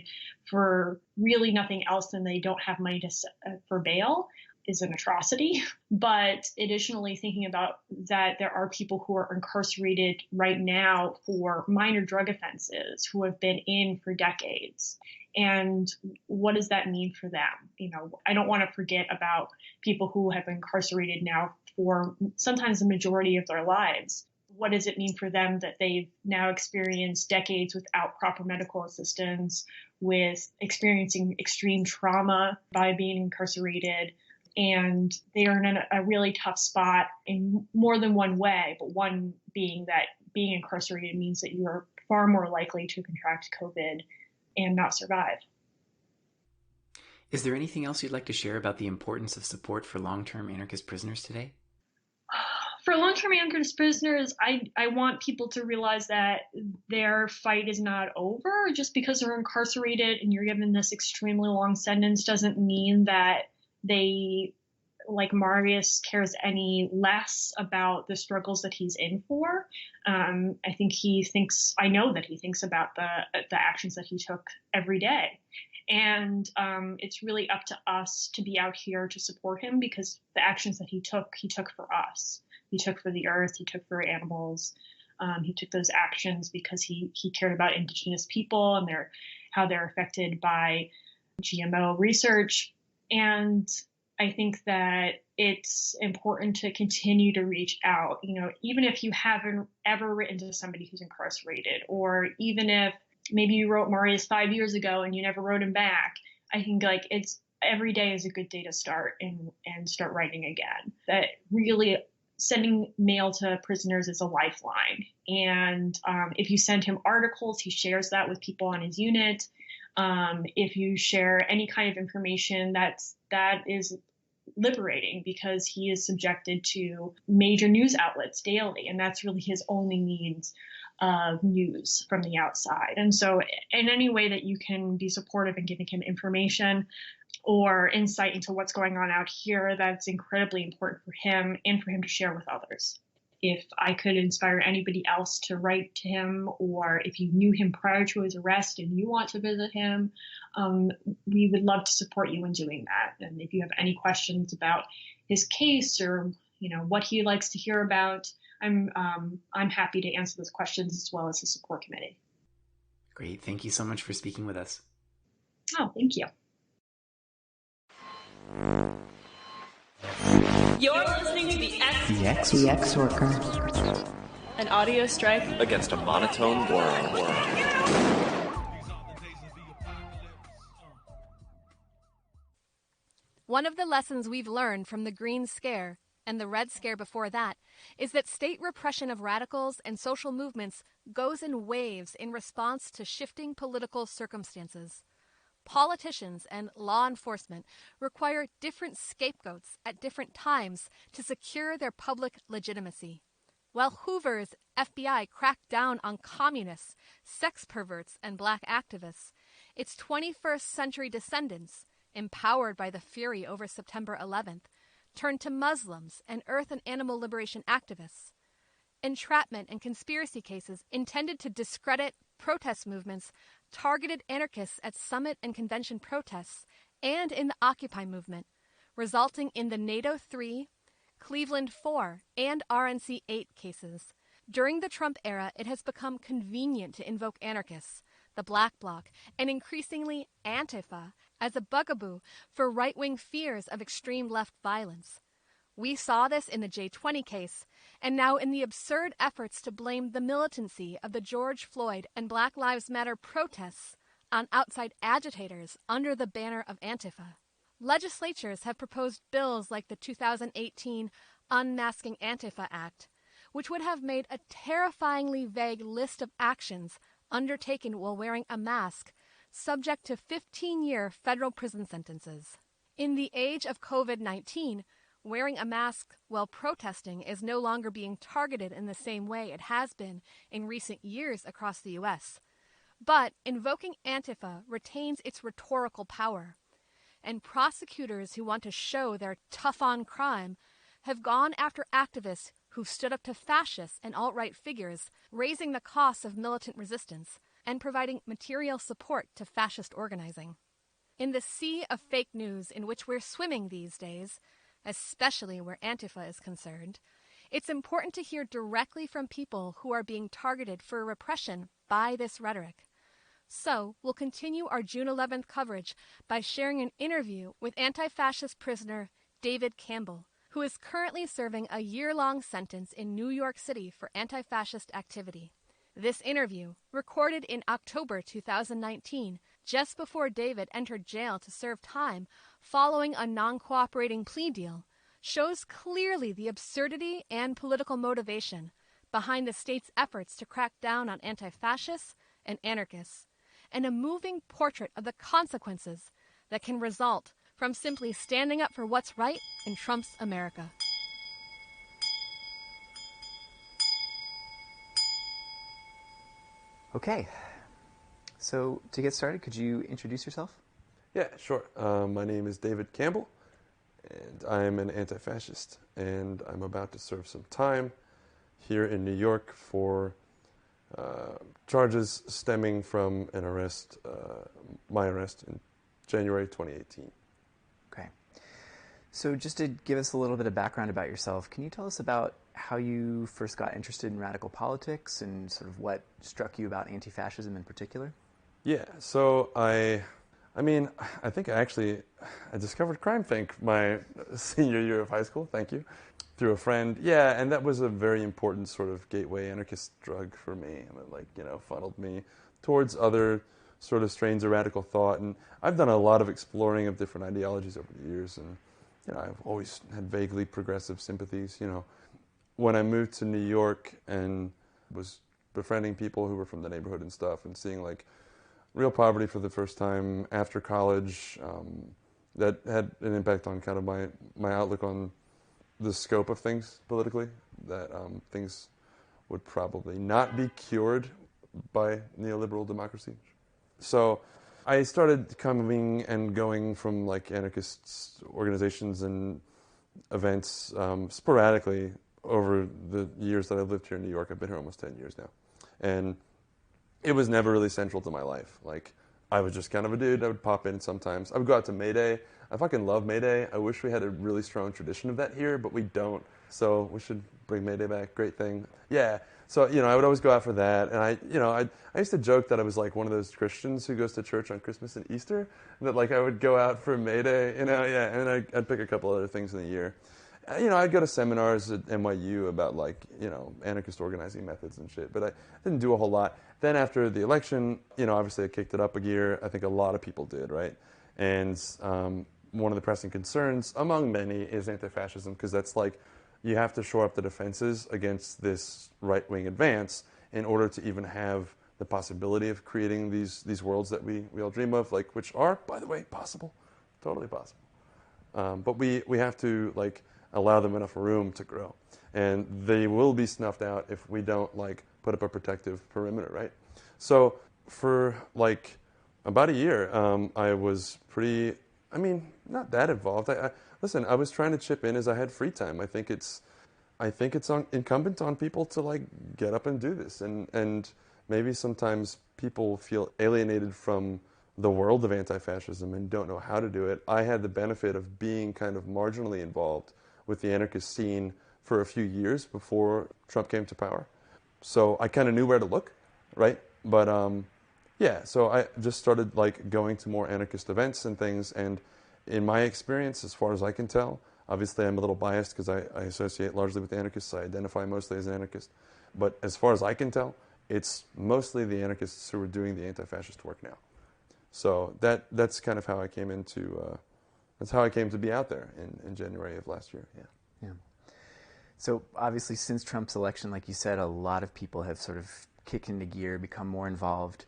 for really nothing else than they don't have money for bail is an atrocity. But additionally, thinking about that there are people who are incarcerated right now for minor drug offenses who have been in for decades. And what does that mean for them? I don't want to forget about people who have been incarcerated now for sometimes the majority of their lives. What does it mean for them that they've now experienced decades without proper medical assistance, with experiencing extreme trauma by being incarcerated? And they are in a really tough spot in more than one way, but one being that being incarcerated means that you are far more likely to contract COVID and not survive. Is there anything else you'd like to share about the importance of support for long-term anarchist prisoners today? For long-term anarchist prisoners, I want people to realize that their fight is not over. Just because they're incarcerated and you're given this extremely long sentence doesn't mean that they, like Marius, cares any less about the struggles that he's in for. I know that he thinks about the actions that he took every day. And it's really up to us to be out here to support him, because the actions that he took for us. He took for the earth, he took for animals. He took those actions because he cared about indigenous people and how they're affected by GMO research. And I think that it's important to continue to reach out, even if you haven't ever written to somebody who's incarcerated, or even if maybe you wrote Marius 5 years ago and you never wrote him back. I think it's every day is a good day to start and start writing again. That really sending mail to prisoners is a lifeline. And if you send him articles, he shares that with people on his unit. If you share any kind of information, that is liberating, because he is subjected to major news outlets daily, and that's really his only means of news from the outside. And so in any way that you can be supportive in giving him information or insight into what's going on out here, that's incredibly important for him and for him to share with others. If I could inspire anybody else to write to him, or if you knew him prior to his arrest and you want to visit him, we would love to support you in doing that. And if you have any questions about his case, or what he likes to hear about, I'm happy to answer those questions, as well as the support committee. Great. Thank you so much for speaking with us. Oh, thank you. You're listening to the X Worker. An audio strike against a monotone world. One of the lessons we've learned from the Green Scare and the Red Scare before that is that state repression of radicals and social movements goes in waves in response to shifting political circumstances. Politicians and law enforcement require different scapegoats at different times to secure their public legitimacy. While Hoover's FBI cracked down on communists, sex perverts, and black activists, its 21st century descendants, empowered by the fury over September 11th, turned to Muslims and earth and animal liberation activists. Entrapment and conspiracy cases intended to discredit protest movements targeted anarchists at summit and convention protests and in the Occupy movement, resulting in the NATO 3, Cleveland 4, and RNC 8 cases. During the Trump era, it has become convenient to invoke anarchists, the Black Bloc, and increasingly Antifa, as a bugaboo for right-wing fears of extreme left violence. We saw this in the J20 case, and now in the absurd efforts to blame the militancy of the George Floyd and Black Lives Matter protests on outside agitators under the banner of Antifa. Legislatures have proposed bills like the 2018 Unmasking Antifa Act, which would have made a terrifyingly vague list of actions undertaken while wearing a mask subject to 15-year federal prison sentences. In the age of COVID-19, wearing a mask while protesting is no longer being targeted in the same way it has been in recent years across the U.S. But invoking Antifa retains its rhetorical power, and prosecutors who want to show they're tough on crime have gone after activists who stood up to fascists and alt-right figures, raising the costs of militant resistance and providing material support to fascist organizing. In the sea of fake news in which we're swimming these days, especially where Antifa is concerned, it's important to hear directly from people who are being targeted for repression by this rhetoric. So, we'll continue our June 11th coverage by sharing an interview with anti-fascist prisoner David Campbell, who is currently serving a year-long sentence in New York City for anti-fascist activity. This interview, recorded in October 2019, just before David entered jail to serve time following a non-cooperating plea deal, shows clearly the absurdity and political motivation behind the state's efforts to crack down on anti-fascists and anarchists, and a moving portrait of the consequences that can result from simply standing up for what's right in Trump's America. Okay, so to get started, could you introduce yourself? Yeah, sure. My name is David Campbell, and I'm an anti-fascist, and I'm about to serve some time here in New York for charges stemming from an arrest, my arrest in January 2018. Okay. So just to give us a little bit of background about yourself, can you tell us about how you first got interested in radical politics and sort of what struck you about anti-fascism in particular? Yeah, so I think I discovered CrimeThink my senior year of high school, thank you, through a friend. Yeah, and that was a very important sort of gateway anarchist drug for me. And it funneled me towards other sort of strains of radical thought. And I've done a lot of exploring of different ideologies over the years. And, I've always had vaguely progressive sympathies, when I moved to New York and was befriending people who were from the neighborhood and stuff, and seeing like real poverty for the first time after college, that had an impact on kind of my outlook on the scope of things politically, that things would probably not be cured by neoliberal democracy. So I started coming and going from like anarchist organizations and events sporadically over the years that I've lived here in New York. I've been here almost 10 years now. And it was never really central to my life. Like, I was just kind of a dude. I would pop in sometimes. I would go out to May Day. I fucking love May Day. I wish we had a really strong tradition of that here, but we don't. So we should bring May Day back. Great thing. Yeah. So, you know, I would always go out for that. And I used to joke that I was like one of those Christians who goes to church on Christmas and Easter, that like I would go out for May Day, you know, yeah, and I'd pick a couple other things in the year. You know, I'd go to seminars at NYU about like, you know, anarchist organizing methods and shit, but I didn't do a whole lot. Then after the election, you know, obviously I kicked it up a gear. I think a lot of people did, right? And one of the pressing concerns, among many, is anti-fascism, because that's like, you have to shore up the defenses against this right-wing advance in order to even have the possibility of creating these worlds that we all dream of, like, which are, by the way, possible, totally possible. But we have to like allow them enough room to grow, and they will be snuffed out if we don't like put up a protective perimeter, right? So for like about a year, I was pretty, I mean, not that involved. Listen, I was trying to chip in as I had free time. I think it's incumbent on people to like get up and do this, and maybe sometimes people feel alienated from the world of anti-fascism and don't know how to do it. I had the benefit of being kind of marginally involved with the anarchist scene for a few years before Trump came to power. So I kind of knew where to look, right? But yeah, so I just started like going to more anarchist events and things, and in my experience, as far as I can tell, obviously I'm a little biased because I associate largely with anarchists. I identify mostly as an anarchist. But as far as I can tell, it's mostly the anarchists who are doing the anti-fascist work now. So that's kind of how I came into that's how I came to be out there in January of last year. Yeah. So obviously, since Trump's election, like you said, a lot of people have sort of kicked into gear, become more involved.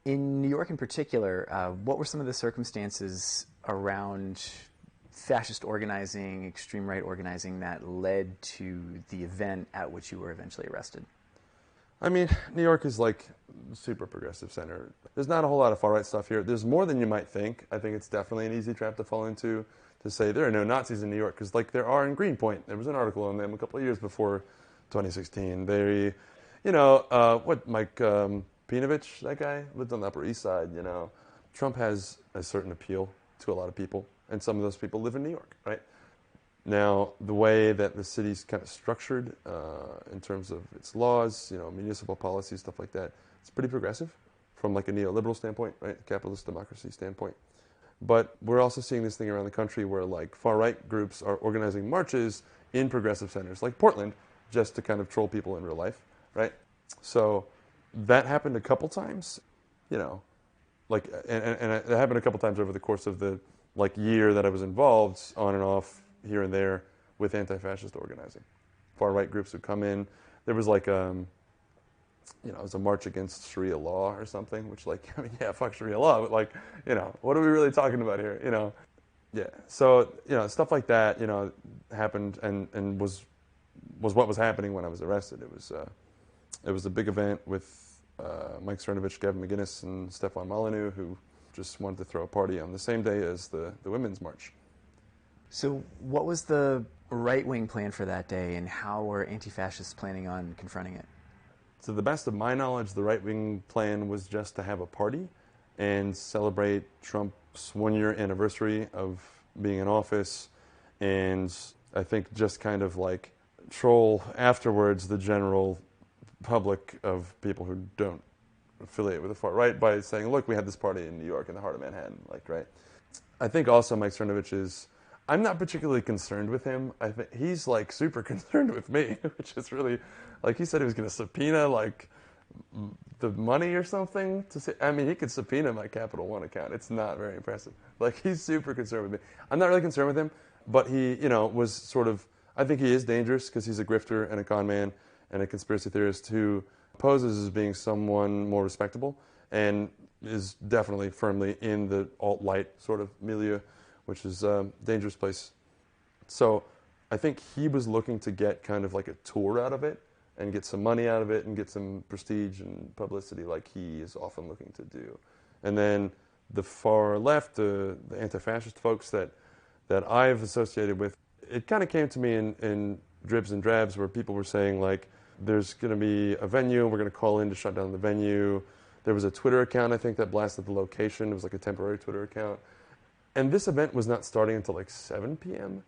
In New York in particular, what were some of the circumstances around fascist organizing, extreme right organizing, that led to the event at which you were eventually arrested? I mean, New York is like a super progressive center. There's not a whole lot of far-right stuff here. There's more than you might think. I think it's definitely an easy trap to fall into, to say there are no Nazis in New York, because like there are in Greenpoint. There was an article on them a couple of years before 2016. They, you know, Mike Pinovich, that guy, lived on the Upper East Side, you know. Trump has a certain appeal to a lot of people, and some of those people live in New York, right? Now, the way that the city's kind of structured in terms of its laws, you know, municipal policies, stuff like that, it's pretty progressive from like a neoliberal standpoint, right? Capitalist democracy standpoint. But we're also seeing this thing around the country where like far-right groups are organizing marches in progressive centers, like Portland, just to kind of troll people in real life, right? So that happened a couple times, you know, like, and it happened a couple times over the course of the like year that I was involved, on and off, here and there, with anti-fascist organizing. Far-right groups would come in. There was like, you know, it was a march against Sharia law or something, which like, I mean, yeah, fuck Sharia law, but like, you know, what are we really talking about here, you know? Yeah, so, you know, stuff like that, you know, happened and was what was happening when I was arrested. It was a big event with Mike Cernovich, Gavin McGinnis, and Stefan Molyneux, who just wanted to throw a party on the same day as the Women's March. So what was the right-wing plan for that day, and how were anti-fascists planning on confronting it? To the best of my knowledge, the right-wing plan was just to have a party and celebrate Trump's one-year anniversary of being in office, and I think just kind of like troll afterwards the general public of people who don't affiliate with the far right by saying, look, we had this party in New York in the heart of Manhattan, like, right? I think also Mike Cernovich is, I'm not particularly concerned with him. I think he's like super concerned with me, which is really, like he said he was going to subpoena like the money or something to say. I mean, he could subpoena my Capital One account. It's not very impressive. Like, he's super concerned with me. I'm not really concerned with him, but he, you know, was sort of, I think he is dangerous because he's a grifter and a con man and a conspiracy theorist who poses as being someone more respectable and is definitely firmly in the alt-light sort of milieu, which is a dangerous place. So I think he was looking to get kind of like a tour out of it and get some money out of it and get some prestige and publicity like he is often looking to do. And then the far left, the anti-fascist folks that I've associated with, it kind of came to me in dribs and drabs where people were saying, like, there's going to be a venue, and we're going to call in to shut down the venue. There was a Twitter account, I think, that blasted the location. It was like a temporary Twitter account. And this event was not starting until like 7 p.m.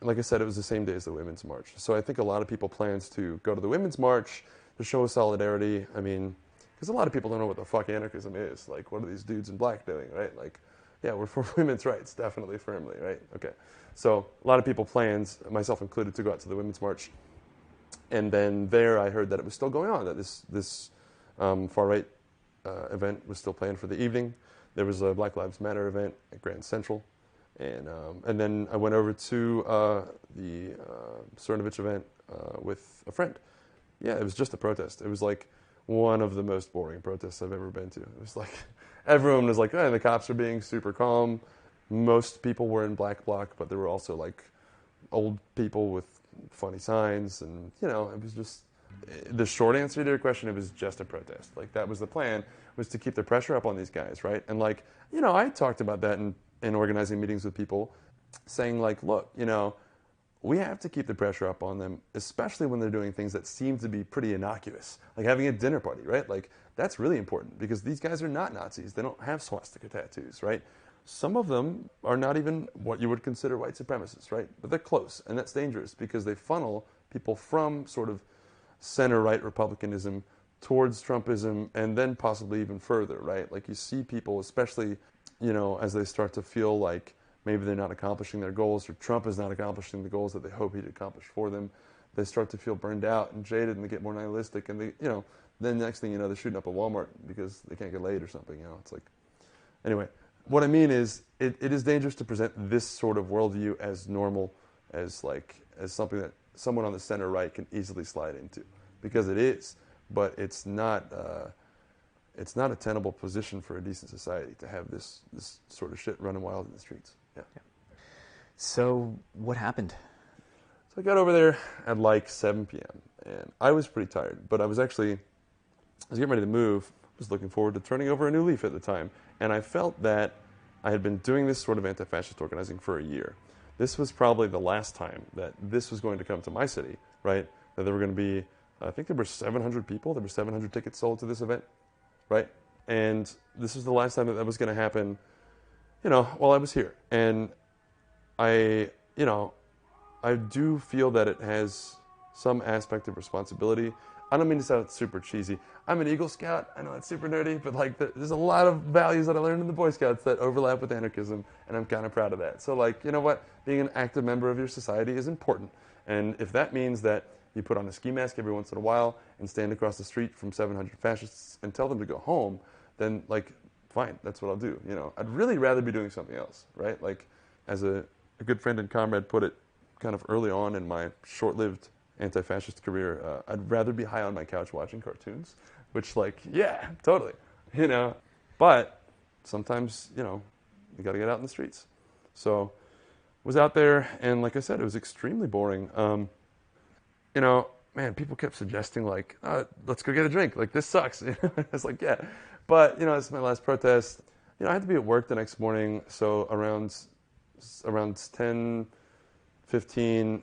Like I said, it was the same day as the Women's March. So I think a lot of people plans to go to the Women's March to show solidarity. I mean, because a lot of people don't know what the fuck anarchism is. Like, what are these dudes in black doing, right? Like, yeah, we're for women's rights, definitely, firmly, right? Okay. So a lot of people plans, myself included, to go out to the Women's March. And then there I heard that it was still going on, that this far-right event was still planned for the evening. There was a Black Lives Matter event at Grand Central. And then I went over to the Cernovich event with a friend. Yeah, it was just a protest. It was like one of the most boring protests I've ever been to. It was like, everyone was like, oh, the cops are being super calm. Most people were in black bloc, but there were also like old people with funny signs. And, you know, it was just, the short answer to your question, it was just a protest. Like, that was the plan, was to keep the pressure up on these guys, right? And like, you know, I talked about that in organizing meetings with people, saying like, look, you know, we have to keep the pressure up on them, especially when they're doing things that seem to be pretty innocuous, like having a dinner party, right? Like, that's really important because these guys are not Nazis. They don't have swastika tattoos, right? Some of them are not even what you would consider white supremacists, right? But they're close, and that's dangerous because they funnel people from sort of center-right republicanism towards Trumpism and then possibly even further, right? Like, you see people, especially, you know, as they start to feel like maybe they're not accomplishing their goals or Trump is not accomplishing the goals that they hope he'd accomplish for them, they start to feel burned out and jaded and they get more nihilistic and they, you know, then next thing you know, they're shooting up a Walmart because they can't get laid or something, you know. It's like, anyway, what I mean is it is dangerous to present this sort of worldview as normal, as something that someone on the center right can easily slide into, because it is, but it's not a tenable position for a decent society to have this sort of shit running wild in the streets. Yeah. So what happened? So I got over there at like 7 p.m. and I was pretty tired, but I was getting ready to move. I was looking forward to turning over a new leaf at the time, and I felt that I had been doing this sort of anti-fascist organizing for a year. This was probably the last time that this was going to come to my city, right? That there were going to be, I think there were 700 people. There were 700 tickets sold to this event, right? And this was the last time that was going to happen, you know, while I was here. And I do feel that it has some aspect of responsibility. I don't mean to sound super cheesy. I'm an Eagle Scout. I know that's super nerdy, but like there's a lot of values that I learned in the Boy Scouts that overlap with anarchism, and I'm kind of proud of that. So like, you know what? Being an active member of your society is important. And if that means that you put on a ski mask every once in a while and stand across the street from 700 fascists and tell them to go home, then like, fine, that's what I'll do. You know, I'd really rather be doing something else, right? Like, as a good friend and comrade put it kind of early on in my short-lived anti-fascist career, I'd rather be high on my couch watching cartoons, which, like, yeah, totally, you know. But sometimes, you know, you got to get out in the streets. So I was out there, and like I said, it was extremely boring. You know, man, people kept suggesting, like, let's go get a drink. Like, this sucks. I was like, yeah. But, you know, it's my last protest. You know, I had to be at work the next morning, so around 10:15,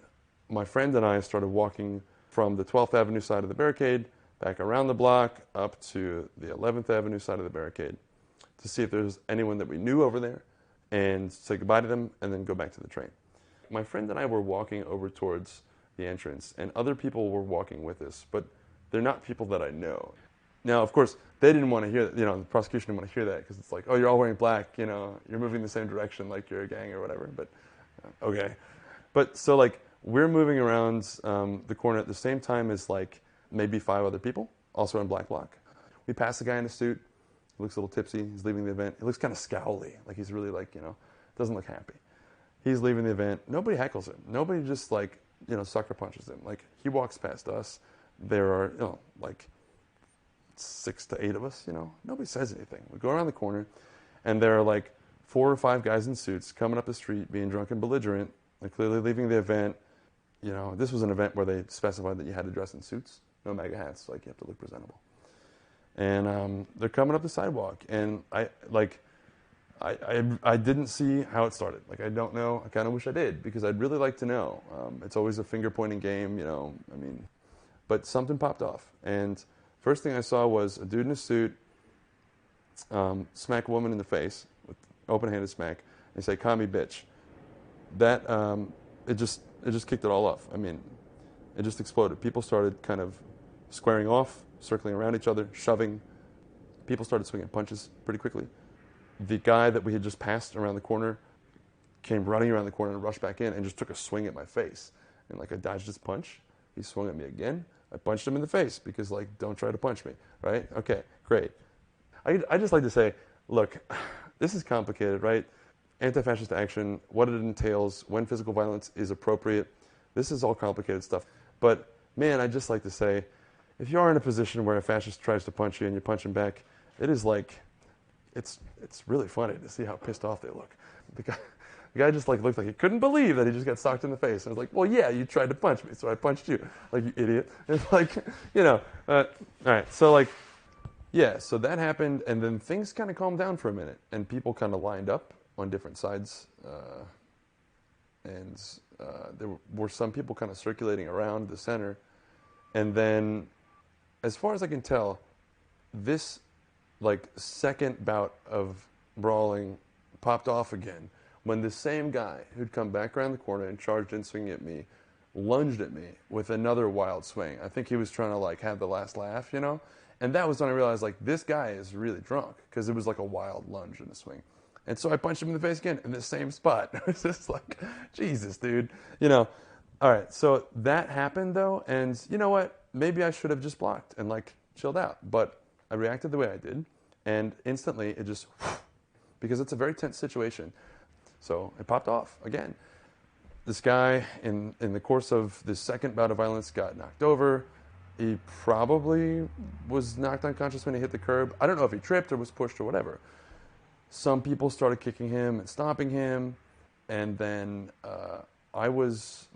my friend and I started walking from the 12th Avenue side of the barricade back around the block up to the 11th Avenue side of the barricade to see if there's anyone that we knew over there and say goodbye to them and then go back to the train. My friend and I were walking over towards the entrance, and other people were walking with us, but they're not people that I know. Now, of course, they didn't want to hear that, you know, the prosecution didn't want to hear that because it's like, oh, you're all wearing black, you know, you're moving the same direction like you're a gang or whatever, but okay. But so, like, we're moving around the corner at the same time as, like, maybe 5 other people, also in black bloc. We pass a guy in a suit. He looks a little tipsy. He's leaving the event. He looks kind of scowly, like he's really, like, you know, doesn't look happy. He's leaving the event. Nobody heckles him. Nobody just, like, sucker punches him. Like, he walks past us. There are, like 6 to 8 of us, Nobody says anything. We go around the corner, and there are like 4 or 5 guys in suits coming up the street being drunk and belligerent, and clearly leaving the event. This was an event where they specified that you had to dress in suits, no MAGA hats, like you have to look presentable. And they're coming up the sidewalk, and I didn't see how it started. Like, I don't know. I kind of wish I did, because I'd really like to know. It's always a finger-pointing game, but something popped off. And first thing I saw was a dude in a suit smack a woman in the face with open-handed smack and say, "Call me bitch." That, it just kicked it all off. It just exploded. People started kind of squaring off, circling around each other, shoving. People started swinging punches pretty quickly. The guy that we had just passed around the corner came running around the corner and rushed back in and just took a swing at my face. And I dodged his punch. He swung at me again. I punched him in the face because, don't try to punch me, right? Okay, great. I just like to say, look, this is complicated, right? Anti-fascist action, what it entails, when physical violence is appropriate. This is all complicated stuff. But, man, I just like to say, if you are in a position where a fascist tries to punch you and you punch him back, it is it's really funny to see how pissed off they look. The guy just looked like he couldn't believe that he just got socked in the face. And I was like, well, yeah, you tried to punch me, so I punched you. Like, you idiot. It's all right. So so that happened, and then things kind of calmed down for a minute, and people kind of lined up on different sides, and there were some people kind of circulating around the center. And then, as far as I can tell, this second bout of brawling popped off again when the same guy who'd come back around the corner and charged in swinging at me lunged at me with another wild swing. I think he was trying to have the last laugh, And that was when I realized this guy is really drunk, because it was a wild lunge and a swing. And so I punched him in the face again in the same spot. It was just Jesus, dude. All right, so that happened though, and you know what? Maybe I should have just blocked and chilled out, but I reacted the way I did, and instantly it just, because it's a very tense situation. So it popped off again. This guy, in the course of the second bout of violence, got knocked over. He probably was knocked unconscious when he hit the curb. I don't know if he tripped or was pushed or whatever. Some people started kicking him and stomping him, and then I was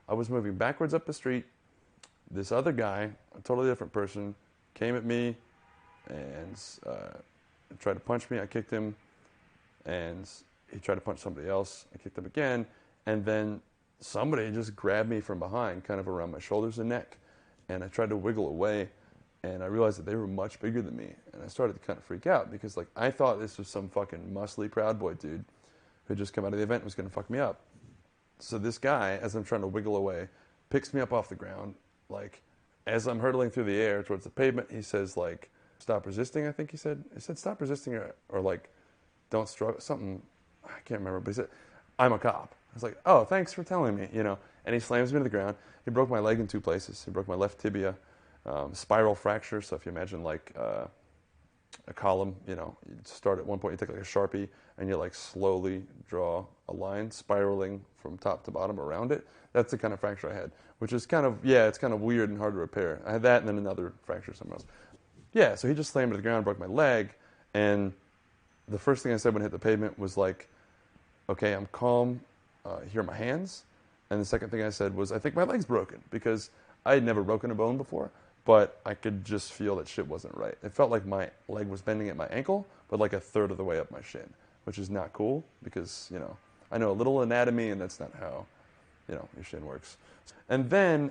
moving backwards up the street. This other guy, a totally different person, came at me and tried to punch me. I kicked him, and he tried to punch somebody else. I kicked him again, and then somebody just grabbed me from behind, kind of around my shoulders and neck, and I tried to wiggle away, and I realized that they were much bigger than me, and I started to kind of freak out because I thought this was some fucking muscly Proud Boy dude who just come out of the event and was going to fuck me up. So this guy, as I'm trying to wiggle away, picks me up off the ground. As I'm hurtling through the air towards the pavement, he says, stop resisting, I think he said. He said, stop resisting, or don't struggle, something, I can't remember, but he said, I'm a cop. I was like, oh, thanks for telling me, And he slams me to the ground. He broke my leg in 2 places. He broke my left tibia, spiral fracture. So if you imagine a column, you start at one point, you take a Sharpie, and you slowly draw a line spiraling from top to bottom around it. That's the kind of fracture I had, which is it's kind of weird and hard to repair. I had that and then another fracture somewhere else. Yeah, so he just slammed me to the ground, broke my leg, and the first thing I said when I hit the pavement was okay, I'm calm, here are my hands. And the second thing I said was, I think my leg's broken, because I had never broken a bone before, but I could just feel that shit wasn't right. It felt like my leg was bending at my ankle, but a third of the way up my shin, which is not cool, because, I know a little anatomy, and that's not how, your shin works. And then,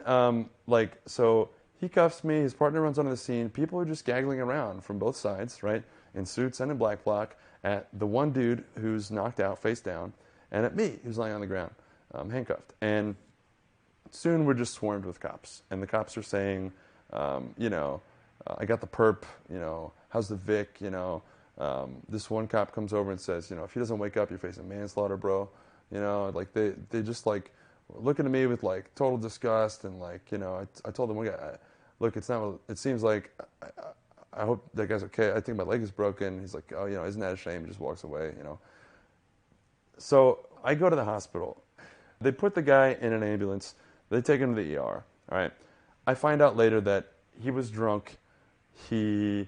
so he cuffs me, his partner runs onto the scene, people are just gaggling around from both sides, right, in suits and in black bloc, at the one dude who's knocked out, face down, and at me, who's lying on the ground, handcuffed. And soon we're just swarmed with cops, and the cops are saying, I got the perp, how's the Vic, this one cop comes over and says, if he doesn't wake up, you're facing manslaughter, bro. They just looking at me with total disgust, and I told them, look, it seems like I hope that guy's okay. I think my leg is broken. He's like, oh, isn't that a shame? He just walks away, So I go to the hospital. They put the guy in an ambulance. They take him to the ER. All right. I find out later that he was drunk. He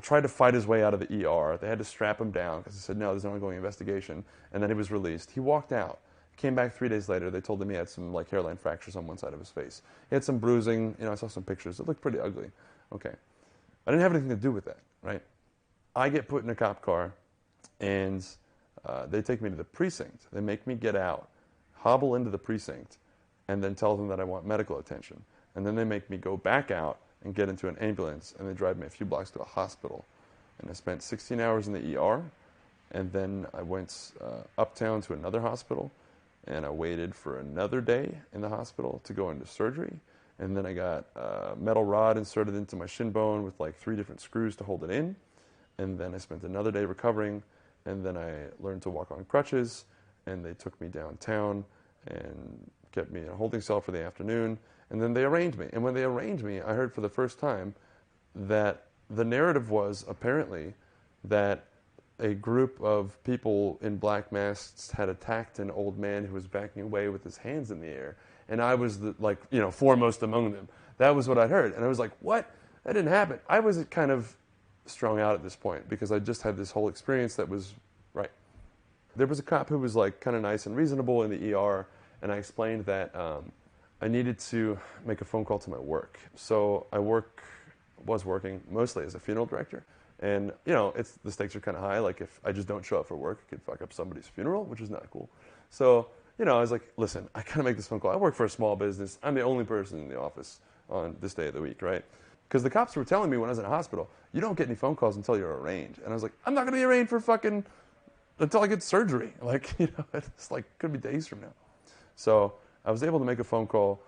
tried to fight his way out of the ER. They had to strap him down because he said, no, there's an ongoing investigation. And then he was released. He walked out. Came back 3 days later. They told him he had some like hairline fractures on one side of his face. He had some bruising. I saw some pictures. It looked pretty ugly. Okay. I didn't have anything to do with that, right? I get put in a cop car, and they take me to the precinct. They make me get out, hobble into the precinct, and then tell them that I want medical attention. And then they make me go back out and get into an ambulance, and they drive me a few blocks to a hospital. And I spent 16 hours in the ER, and then I went uptown to another hospital, and I waited for another day in the hospital to go into surgery. And then I got a metal rod inserted into my shin bone with like 3 different screws to hold it in. And then I spent another day recovering, and then I learned to walk on crutches, and they took me downtown and kept me in a holding cell for the afternoon. And then they arraigned me. And when they arraigned me, I heard for the first time that the narrative was apparently that a group of people in black masks had attacked an old man who was backing away with his hands in the air. And I was foremost among them. That was what I'd heard. And I was like, what? That didn't happen. I was kind of strung out at this point because I just had this whole experience that was right. There was a cop who was like kind of nice and reasonable in the ER, and I explained that I needed to make a phone call to my work. So I was working mostly as a funeral director. And, the stakes are kind of high. Like, if I just don't show up for work, it could fuck up somebody's funeral, which is not cool. So, I was like, listen, I gotta make this phone call. I work for a small business. I'm the only person in the office on this day of the week, right? Because the cops were telling me when I was in a hospital, you don't get any phone calls until you're arraigned. And I was like, I'm not gonna be arraigned for until I get surgery. Like, it's like, could be days from now. So I was able to make a phone call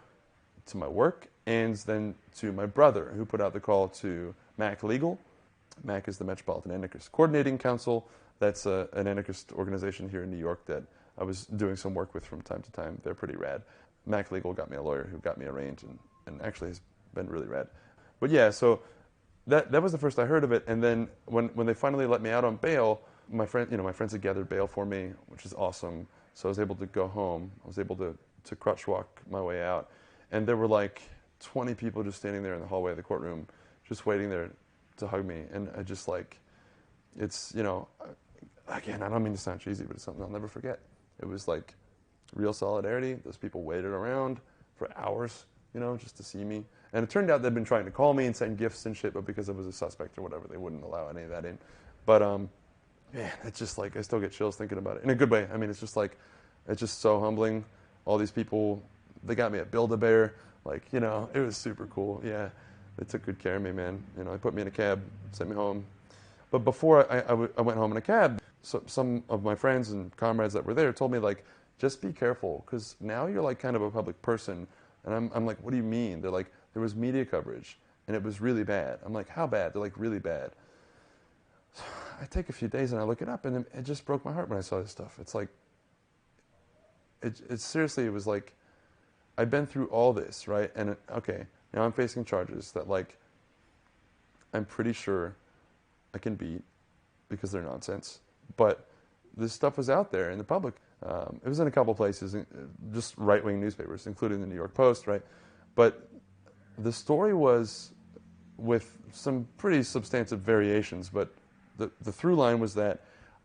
to my work and then to my brother, who put out the call to MAC Legal. MAC is the Metropolitan Anarchist Coordinating Council. That's an anarchist organization here in New York that I was doing some work with from time to time. They're pretty rad. MAC Legal got me a lawyer who got me arraigned and actually has been really rad. But yeah, so that was the first I heard of it. And then when they finally let me out on bail, my friends had gathered bail for me, which is awesome. So I was able to go home. I was able to crutch walk my way out. And there were like 20 people just standing there in the hallway of the courtroom, just waiting there to hug me. And I just it's, again, I don't mean to sound cheesy, but it's something I'll never forget. It was like real solidarity. Those people waited around for hours, just to see me. And it turned out they'd been trying to call me and send gifts and shit, but because I was a suspect or whatever, they wouldn't allow any of that in. But, man, it's just like, I still get chills thinking about it. In a good way. I mean, it's just so humbling. All these people, they got me at Build-A-Bear. Like, it was super cool. Yeah. They took good care of me, man. They put me in a cab, sent me home. But before I went home in a cab, so some of my friends and comrades that were there told me, like, just be careful, because now you're, like, kind of a public person. And I'm like, what do you mean? They're like, there was media coverage, and it was really bad. I'm like, how bad? They're like, really bad. So I take a few days, and I look it up, and it just broke my heart when I saw this stuff. It's like, it seriously, it was like, I've been through all this, right? And, okay, now I'm facing charges that, like, I'm pretty sure I can beat because they're nonsense. But this stuff was out there in the public. It was in a couple places, just right-wing newspapers, including the New York Post, right? But the story was with some pretty substantive variations, but the through line was that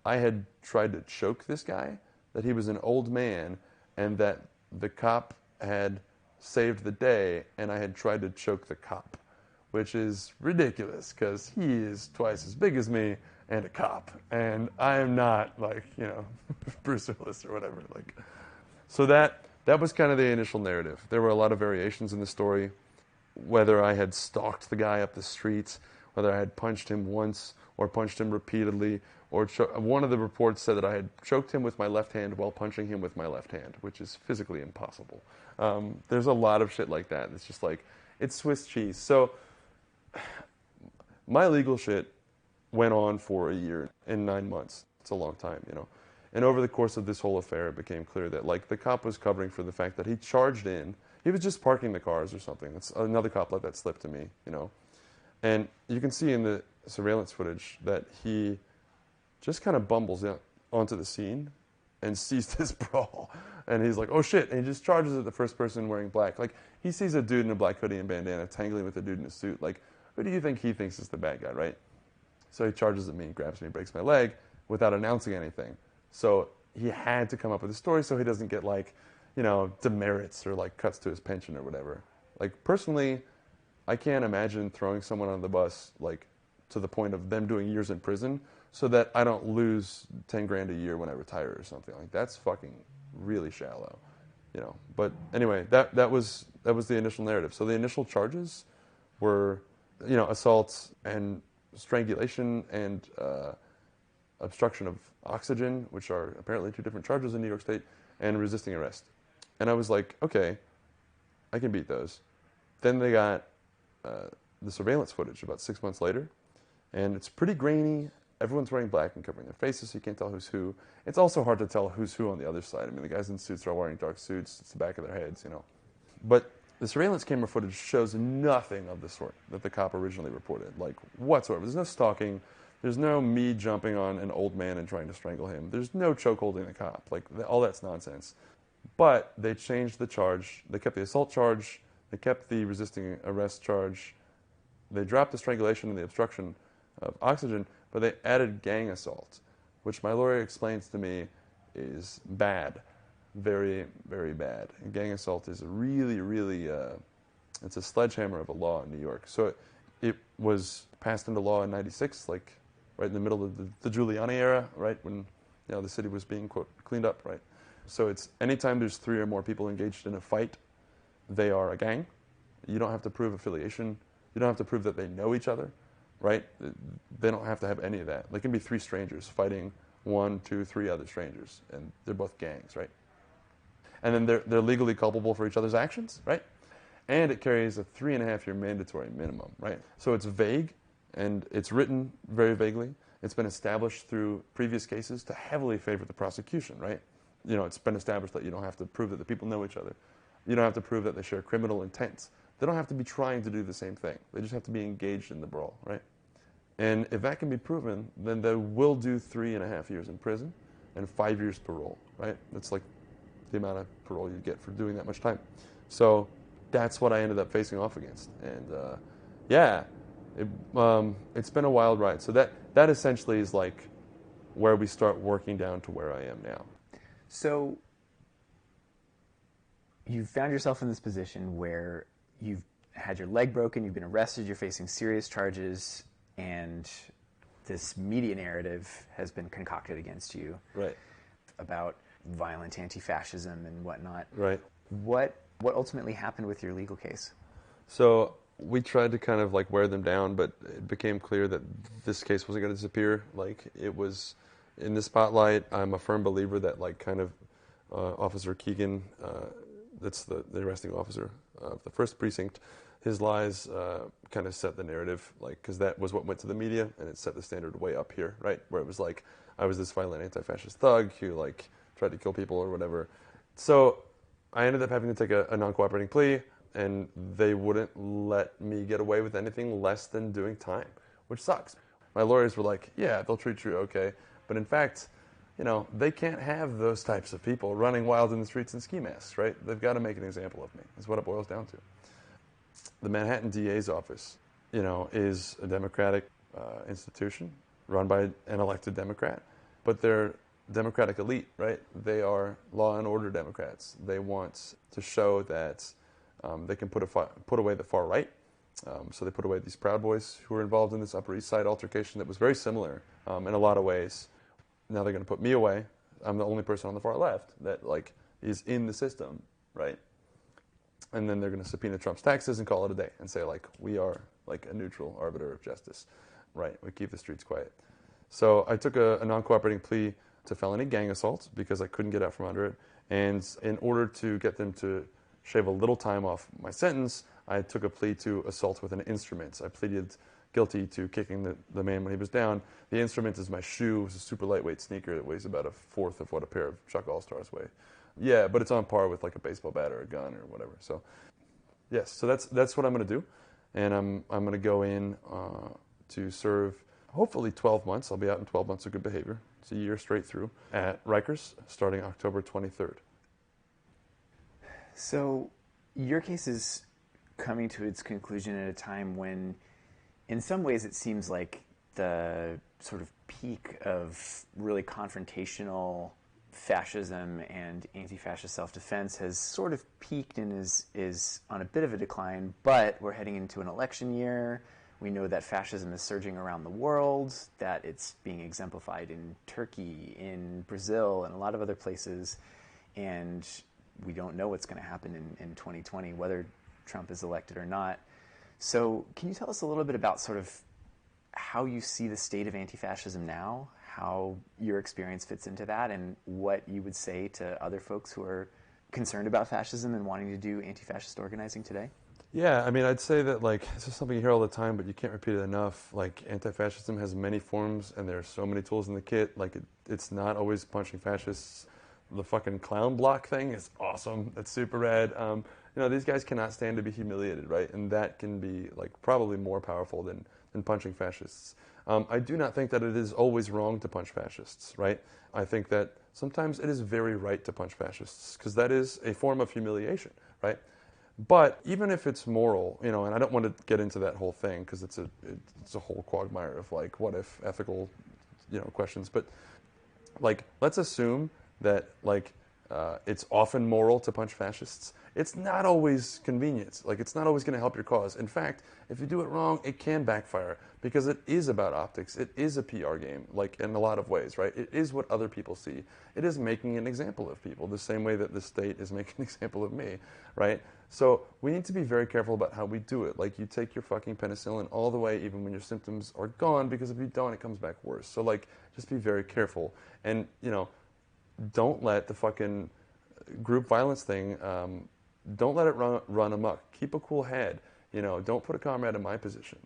I had tried to choke this guy, that he was an old man, and that the cop had saved the day, and I had tried to choke the cop, which is ridiculous because he is twice as big as me and a cop, and I am not like, Bruce Willis or whatever. Like, so that was kind of the initial narrative. There were a lot of variations in the story, whether I had stalked the guy up the street, whether I had punched him once or punched him repeatedly, or one of the reports said that I had choked him with my left hand while punching him with my left hand, which is physically impossible. There's a lot of shit like that. It's just like, it's Swiss cheese. So my legal shit went on for a year and 9 months. It's a long time, And over the course of this whole affair, it became clear that, like, the cop was covering for the fact that he charged in. He was just parking the cars or something. Another cop let that slip to me, And you can see in the surveillance footage that he just kind of bumbles onto the scene and sees this brawl. And he's like, oh shit, and he just charges at the first person wearing black. Like, he sees a dude in a black hoodie and bandana tangling with a dude in a suit. Like, who do you think he thinks is the bad guy, right? So he charges at me, grabs me, breaks my leg without announcing anything. So he had to come up with a story so he doesn't get, like, you know, demerits or, like, cuts to his pension or whatever. Like, personally, I can't imagine throwing someone on the bus, like, to the point of them doing years in prison so that I don't lose 10 grand a year when I retire or something. Like, that's fucking really shallow, you know. But anyway, that was the initial narrative. So the initial charges were, you know, assault and strangulation and obstruction of oxygen, which are apparently 2 different charges in New York State, and resisting arrest. And I was like, okay, I can beat those. Then they got the surveillance footage about 6 months later, and it's pretty grainy. Everyone's wearing black and covering their faces, so you can't tell who's who. It's also hard to tell who's who on the other side. I mean, the guys in suits are all wearing dark suits. It's the back of their heads, you know. But the surveillance camera footage shows nothing of the sort that the cop originally reported, like, whatsoever. There's no stalking. There's no me jumping on an old man and trying to strangle him. There's no chokeholding the cop. Like, all that's nonsense. But they changed the charge. They kept the assault charge. They kept the resisting arrest charge. They dropped the strangulation and the obstruction of oxygen, but they added gang assault, which my lawyer explains to me is bad. Very, very bad. And gang assault is really, really, it's a sledgehammer of a law in New York. So it was passed into law in '96, like right in the middle of the Giuliani era, right, when, you know, the city was being, quote, cleaned up, right? So it's anytime there's 3 or more people engaged in a fight, they are a gang. You don't have to prove affiliation. You don't have to prove that they know each other, right? They don't have to have any of that. They can be 3 strangers fighting 1, 2, 3 other strangers, and they're both gangs, right? And then they're legally culpable for each other's actions, right? And it carries a 3.5-year mandatory minimum, right? So it's vague, and it's written very vaguely. It's been established through previous cases to heavily favor the prosecution, right? You know, it's been established that you don't have to prove that the people know each other. You don't have to prove that they share criminal intents. They don't have to be trying to do the same thing. They just have to be engaged in the brawl, right? And if that can be proven, then they will do 3.5 years in prison and 5 years parole, right? That's like the amount of parole you get for doing that much time. So that's what I ended up facing off against. And yeah, it's been a wild ride. So that essentially is like where we start working down to where I am now. So you've found yourself in this position where you've had your leg broken, you've been arrested, you're facing serious charges, and this media narrative has been concocted against you. Right. About violent anti-fascism and whatnot. Right. What ultimately happened with your legal case? So we tried to kind of like wear them down, but it became clear that this case wasn't going to disappear. Like, it was in the spotlight. I'm a firm believer that, like, kind of Officer Keegan, that's the arresting officer of the first precinct, his lies kind of set the narrative, like, because that was what went to the media, and it set the standard way up here, right? Where it was like, I was this violent anti-fascist thug who, like, tried to kill people or whatever. So I ended up having to take a non-cooperating plea, and they wouldn't let me get away with anything less than doing time, which sucks. My lawyers were like, yeah, they'll treat you okay. But in fact, you know, they can't have those types of people running wild in the streets in ski masks, right? They've got to make an example of me, is what it boils down to. The Manhattan DA's office, you know, is a Democratic institution run by an elected Democrat, but they're Democratic elite, right? They are law and order Democrats. They want to show that they can put away the far right. So they put away these Proud Boys who were involved in this Upper East Side altercation that was very similar in a lot of ways. Now they're going to put me away. I'm the only person on the far left that, like, is in the system, right? And then they're going to subpoena Trump's taxes and call it a day and say, like, we are, like, a neutral arbiter of justice, right? We keep the streets quiet. So I took a non-cooperating plea to felony gang assault because I couldn't get out from under it. And in order to get them to shave a little time off my sentence, I took a plea to assault with an instrument. I pleaded guilty to kicking the man when he was down. The instrument is my shoe. It's a super lightweight sneaker that weighs about 1/4 of what a pair of Chuck All-Stars weigh. Yeah, but it's on par with, like, a baseball bat or a gun or whatever. So, yes, so that's what I'm going to do. And I'm going to go in to serve, hopefully, 12 months. I'll be out in 12 months of good behavior. It's a year straight through at Rikers, starting October 23rd. So your case is coming to its conclusion at a time when, in some ways, it seems like the sort of peak of really confrontational fascism and anti-fascist self-defense has sort of peaked and is on a bit of a decline, but we're heading into an election year. We know that fascism is surging around the world, that it's being exemplified in Turkey, in Brazil, and a lot of other places, and we don't know what's going to happen in 2020, whether Trump is elected or not. So can you tell us a little bit about sort of how you see the state of anti-fascism now, how your experience fits into that, and what you would say to other folks who are concerned about fascism and wanting to do anti-fascist organizing today? Yeah, I mean, I'd say that, like, this is something you hear all the time, but you can't repeat it enough. Like, anti-fascism has many forms, and there are so many tools in the kit. Like, it's not always punching fascists. The fucking clown block thing is awesome. That's super rad. These guys cannot stand to be humiliated, right? And that can be, like, probably more powerful than punching fascists. I do not think that it is always wrong to punch fascists, right? I think that sometimes it is very right to punch fascists, because that is a form of humiliation, right? But even if it's moral, and I don't want to get into that whole thing, because it's a whole quagmire of, like, what if ethical, questions. But, like, let's assume that, like, it's often moral to punch fascists. It's not always convenient. Like, it's not always going to help your cause. In fact, if you do it wrong, it can backfire, because it is about optics. It is a PR game, like, in a lot of ways, right? It is what other people see. It is making an example of people, the same way that the state is making an example of me, right? So we need to be very careful about how we do it. Like, you take your fucking penicillin all the way, even when your symptoms are gone, because if you don't, it comes back worse. So, like, just be very careful. And, don't let the fucking group violence thing, don't let it run amok. Keep a cool head. Don't put a comrade in my position,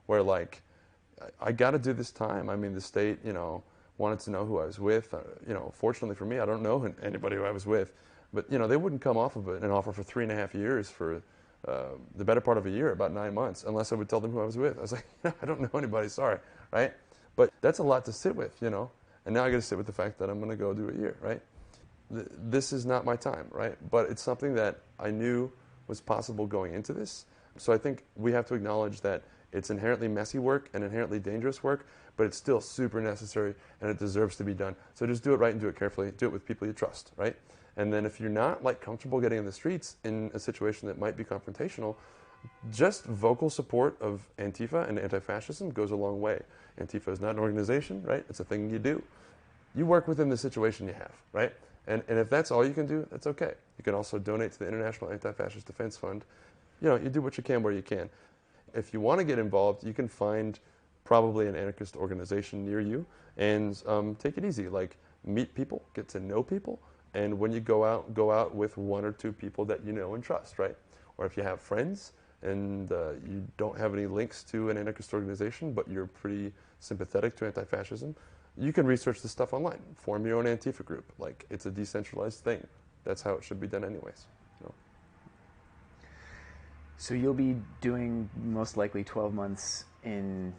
where, like, I got to do this time. I mean, the state, wanted to know who I was with. Fortunately for me, I don't know anybody who I was with. But, they wouldn't come off of an offer for 3.5 years for the better part of a year, about 9 months, unless I would tell them who I was with. I was like, I don't know anybody, sorry, right? But that's a lot to sit with, And now I got to sit with the fact that I'm going to go do a year, right? This is not my time, right? But it's something that I knew was possible going into this. So I think we have to acknowledge that it's inherently messy work and inherently dangerous work, but it's still super necessary and it deserves to be done. So just do it right and do it carefully. Do it with people you trust, right? And then if you're not, like, comfortable getting in the streets in a situation that might be confrontational, just vocal support of Antifa and anti-fascism goes a long way. Antifa is not an organization, right? It's a thing you do. You work within the situation you have, right? And if that's all you can do, that's okay. You can also donate to the International Anti-Fascist Defense Fund. You do what you can where you can. If you want to get involved, you can find probably an anarchist organization near you and take it easy. Like, meet people, get to know people, and when you go out with 1 or 2 people that you know and trust, right? Or if you have friends and you don't have any links to an anarchist organization, but you're pretty sympathetic to anti-fascism, you can research this stuff online. Form your own Antifa group. Like, it's a decentralized thing. That's how it should be done anyways. So you'll be doing most likely 12 months in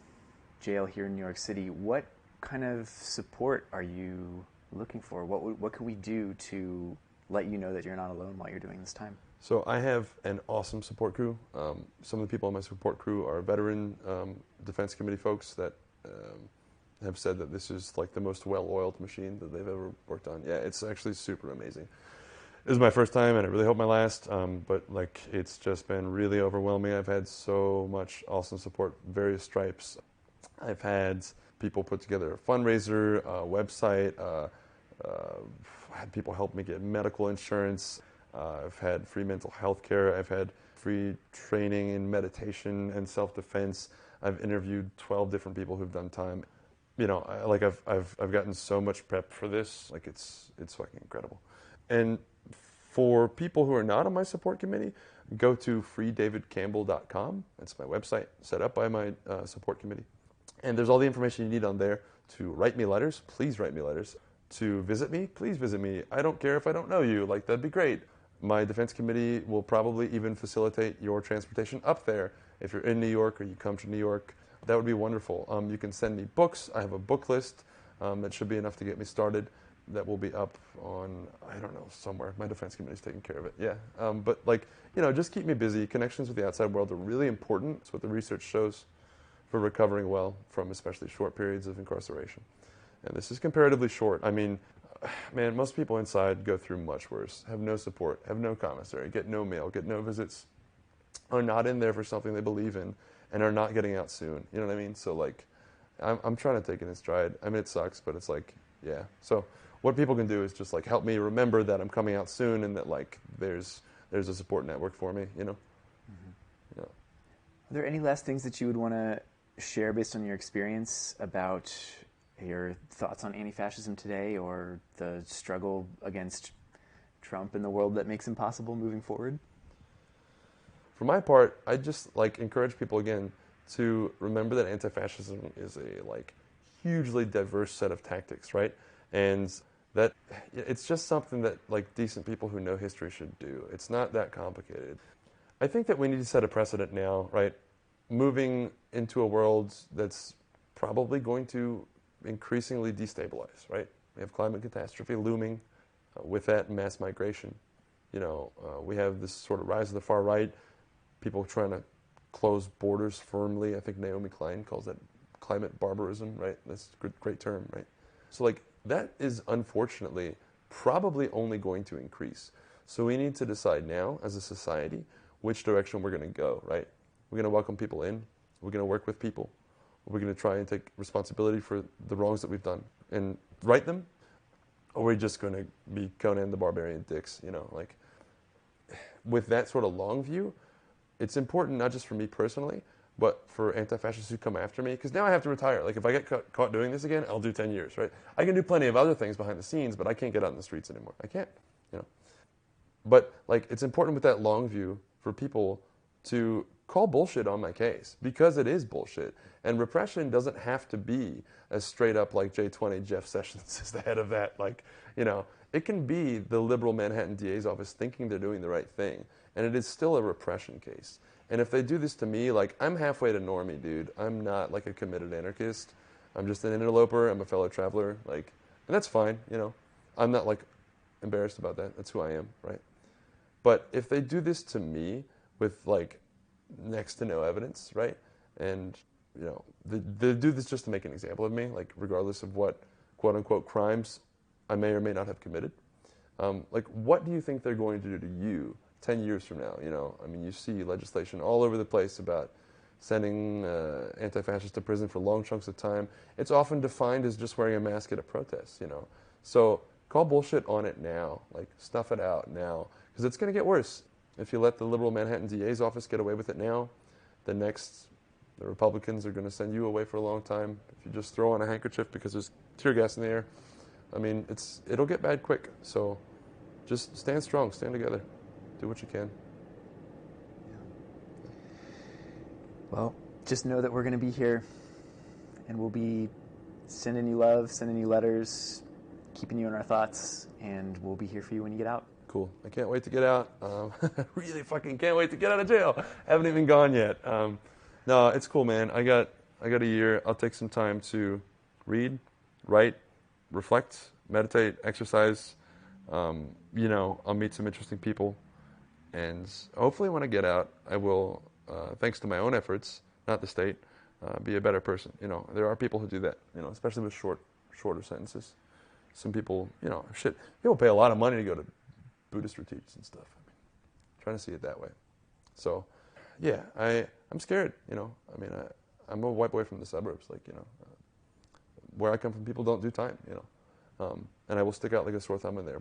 jail here in New York City. What kind of support are you looking for? What can we do to let you know that you're not alone while you're doing this time? So I have an awesome support crew. Some of the people on my support crew are veteran defense committee folks that have said that this is, like, the most well-oiled machine that they've ever worked on. Yeah, it's actually super amazing. This is my first time, and I really hope my last, but, like, it's just been really overwhelming. I've had so much awesome support, various stripes. I've had people put together a fundraiser, a website, had people help me get medical insurance. I've had free mental health care. I've had free training in meditation and self-defense. I've interviewed 12 different people who've done time. I've gotten so much prep for this. Like, it's fucking incredible. And for people who are not on my support committee, go to freedavidcampbell.com. That's my website set up by my support committee. And there's all the information you need on there to write me letters. Please write me letters. To visit me, please visit me. I don't care if I don't know you. Like, that'd be great. My defense committee will probably even facilitate your transportation up there. If you're in New York or you come to New York, that would be wonderful. You can send me books. I have a book list. That should be enough to get me started. That will be up on, I don't know, somewhere. My defense committee's taking care of it, yeah. But like, just keep me busy. Connections with the outside world are really important. It's what the research shows for recovering well from especially short periods of incarceration. And this is comparatively short. I mean, man, most people inside go through much worse, have no support, have no commissary, get no mail, get no visits, are not in there for something they believe in, and are not getting out soon. You know what I mean? So like, I'm trying to take it in stride. I mean, it sucks, but it's like, yeah. So what people can do is just like help me remember that I'm coming out soon and that like there's a support network for me, Mm-hmm. Yeah. Are there any last things that you would want to share based on your experience about your thoughts on anti-fascism today or the struggle against Trump and the world that makes him possible moving forward? For my part, I just like encourage people again to remember that anti-fascism is a like hugely diverse set of tactics, right? And that it's just something that like decent people who know history should do. It's not that complicated. I think that we need to set a precedent now, right? Moving into a world that's probably going to increasingly destabilize, right? We have climate catastrophe looming. With that, mass migration. We have this sort of rise of the far right, people trying to close borders firmly. I think Naomi Klein calls that climate barbarism, right? That's a great term, right? So like that is unfortunately probably only going to increase. So we need to decide now as a society which direction we're going to go, right? We're going to welcome people in. We're going to work with people. We're going to try and take responsibility for the wrongs that we've done and right them. Or we're just going to be Conan the Barbarian dicks, like with that sort of long view, it's important not just for me personally, but for anti-fascists who come after me, because now I have to retire. Like if I get caught doing this again, I'll do 10 years, right? I can do plenty of other things behind the scenes, but I can't get out in the streets anymore. I can't, But like it's important with that long view for people to call bullshit on my case, because it is bullshit. And repression doesn't have to be as straight up like J20 Jeff Sessions is the head of that. Like, it can be the liberal Manhattan DA's office thinking they're doing the right thing. And it is still a repression case. And if they do this to me, like, I'm halfway to normie, dude. I'm not, like, a committed anarchist. I'm just an interloper. I'm a fellow traveler. Like, and that's fine, I'm not, like, embarrassed about that. That's who I am, right? But if they do this to me with, like, next to no evidence, right? And, they do this just to make an example of me, like, regardless of what, quote-unquote, crimes I may or may not have committed. Like, what do you think they're going to do to you 10 years from now? You see legislation all over the place about sending anti-fascists to prison for long chunks of time. It's often defined as just wearing a mask at a protest, So call bullshit on it now. Like, stuff it out now. Because it's going to get worse. If you let the liberal Manhattan DA's office get away with it now, the Republicans are going to send you away for a long time. If you just throw on a handkerchief because there's tear gas in the air, it'll get bad quick. So just stand strong, stand together, do what you can. Well, just know that we're going to be here, and we'll be sending you love, sending you letters, keeping you in our thoughts, and we'll be here for you when you get out. Cool. I can't wait to get out. Really fucking can't wait to get out of jail. Haven't even gone yet. No, it's cool, man. I got a year. I'll take some time to read, write, reflect, meditate, exercise. I'll meet some interesting people. And hopefully when I get out, I will, thanks to my own efforts, not the state, be a better person. There are people who do that, especially with shorter sentences. Some people, people pay a lot of money to go to Buddhist retreats and stuff. Trying to see it that way. So, yeah, I'm scared, I'm a white boy from the suburbs, where I come from, people don't do time, and I will stick out like a sore thumb in there.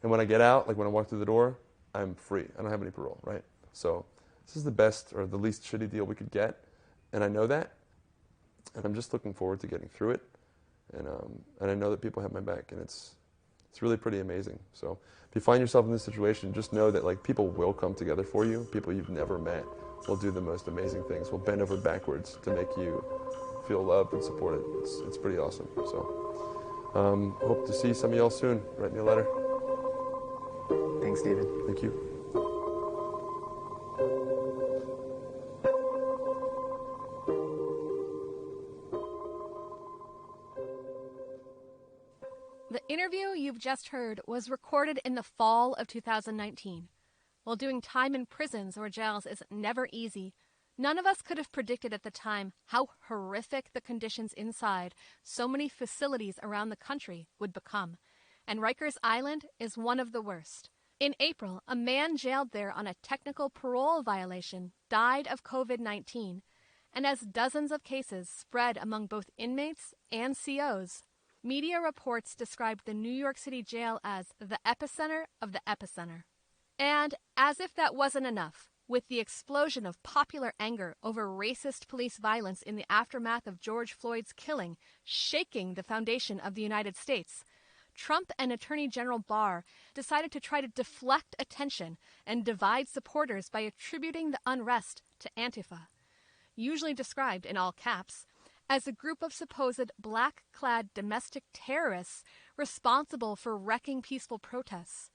And when I get out, like when I walk through the door, I'm free. I don't have any parole, right? So this is the best or the least shitty deal we could get, and I know that, and I'm just looking forward to getting through it, and I know that people have my back, and it's really pretty amazing. So if you find yourself in this situation, just know that like people will come together for you. People you've never met will do the most amazing things. Will bend over backwards to make you feel loved and supported. It's pretty awesome. So hope to see some of y'all soon. Write me a letter. Thanks, David. Thank you. have just heard was recorded in the fall of 2019. While doing time in prisons or jails is never easy, none of us could have predicted at the time how horrific the conditions inside so many facilities around the country would become, and Rikers Island is one of the worst. In April, a man jailed there on a technical parole violation died of COVID-19, and as dozens of cases spread among both inmates and COs, media reports described the New York City jail as the epicenter of the epicenter. And as if that wasn't enough, with the explosion of popular anger over racist police violence in the aftermath of George Floyd's killing shaking the foundation of the United States, Trump and Attorney General Barr decided to try to deflect attention and divide supporters by attributing the unrest to Antifa, usually described in all caps as a group of supposed black-clad domestic terrorists responsible for wrecking peaceful protests.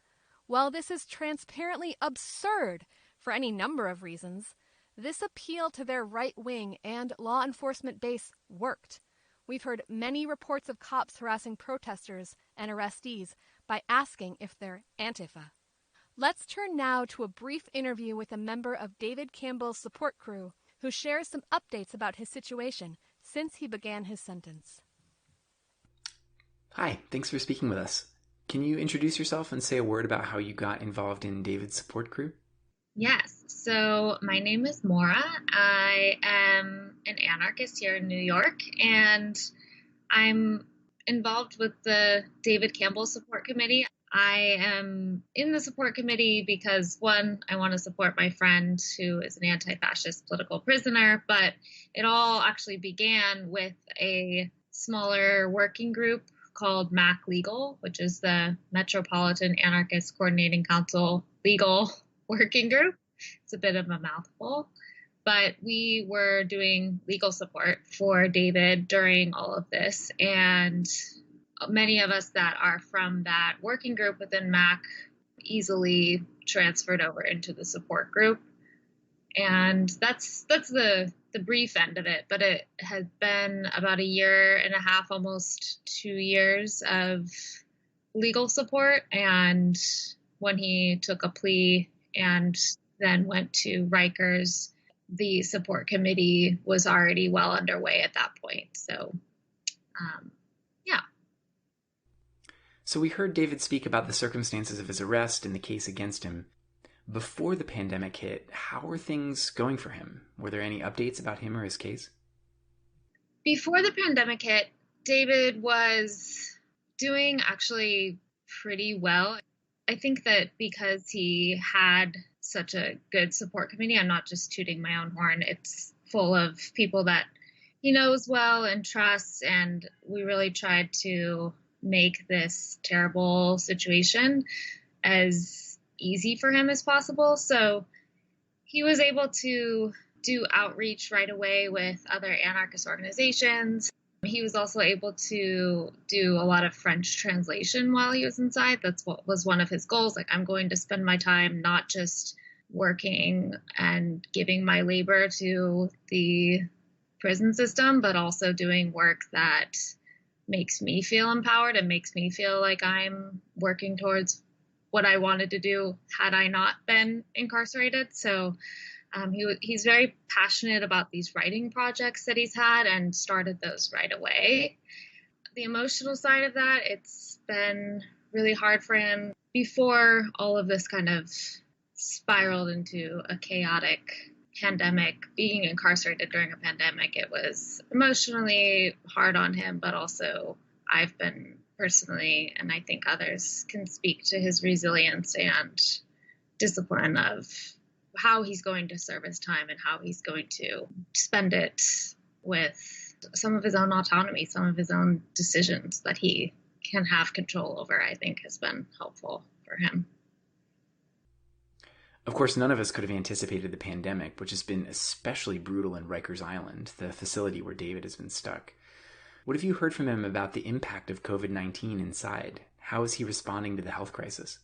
While this is transparently absurd for any number of reasons, this appeal to their right-wing and law enforcement base worked. We've heard many reports of cops harassing protesters and arrestees by asking if they're Antifa. Let's turn now to a brief interview with a member of David Campbell's support crew who shares some updates about his situation since he began his sentence. Hi, thanks for speaking with us. Can you introduce yourself and say a word about how you got involved in David's support crew? Yes, so my name is Maura. I am an anarchist here in New York, and I'm involved with the David Campbell support committee. I am in the support committee because, one, I want to support my friend who is an anti-fascist political prisoner, but it all actually began with a smaller working group called MAC Legal, which is the Metropolitan Anarchist Coordinating Council Legal Working Group. It's a bit of a mouthful, but we were doing legal support for David during all of this, and many of us that are from that working group within MAC easily transferred over into the support group. And that's the brief end of it, but it has been about a year and a half, almost 2 years of legal support. And when he took a plea and then went to Rikers, the support committee was already well underway at that point. So, yeah. So we heard David speak about the circumstances of his arrest and the case against him. Before the pandemic hit, how were things going for him? Were there any updates about him or his case? Before the pandemic hit, David was doing actually pretty well. I think that because he had such a good support committee, I'm not just tooting my own horn, it's full of people that he knows well and trusts, and we really tried to make this terrible situation as easy for him as possible. So he was able to do outreach right away with other anarchist organizations. He was also able to do a lot of French translation while he was inside. That's what was one of his goals. Like, I'm going to spend my time not just working and giving my labor to the prison system, but also doing work that makes me feel empowered and makes me feel like I'm working towards what I wanted to do had I not been incarcerated. So he's very passionate about these writing projects that he's had and started those right away. The emotional side of that, it's been really hard for him. Before all of this kind of spiraled into a chaotic pandemic, being incarcerated during a pandemic, it was emotionally hard on him, but also I've been personally, and I think others can speak to his resilience and discipline of how he's going to serve his time and how he's going to spend it with some of his own autonomy, some of his own decisions that he can have control over, I think has been helpful for him. Of course, none of us could have anticipated the pandemic, which has been especially brutal in Rikers Island, the facility where David has been stuck. What have you heard from him about the impact of COVID-19 inside? How is he responding to the health crisis?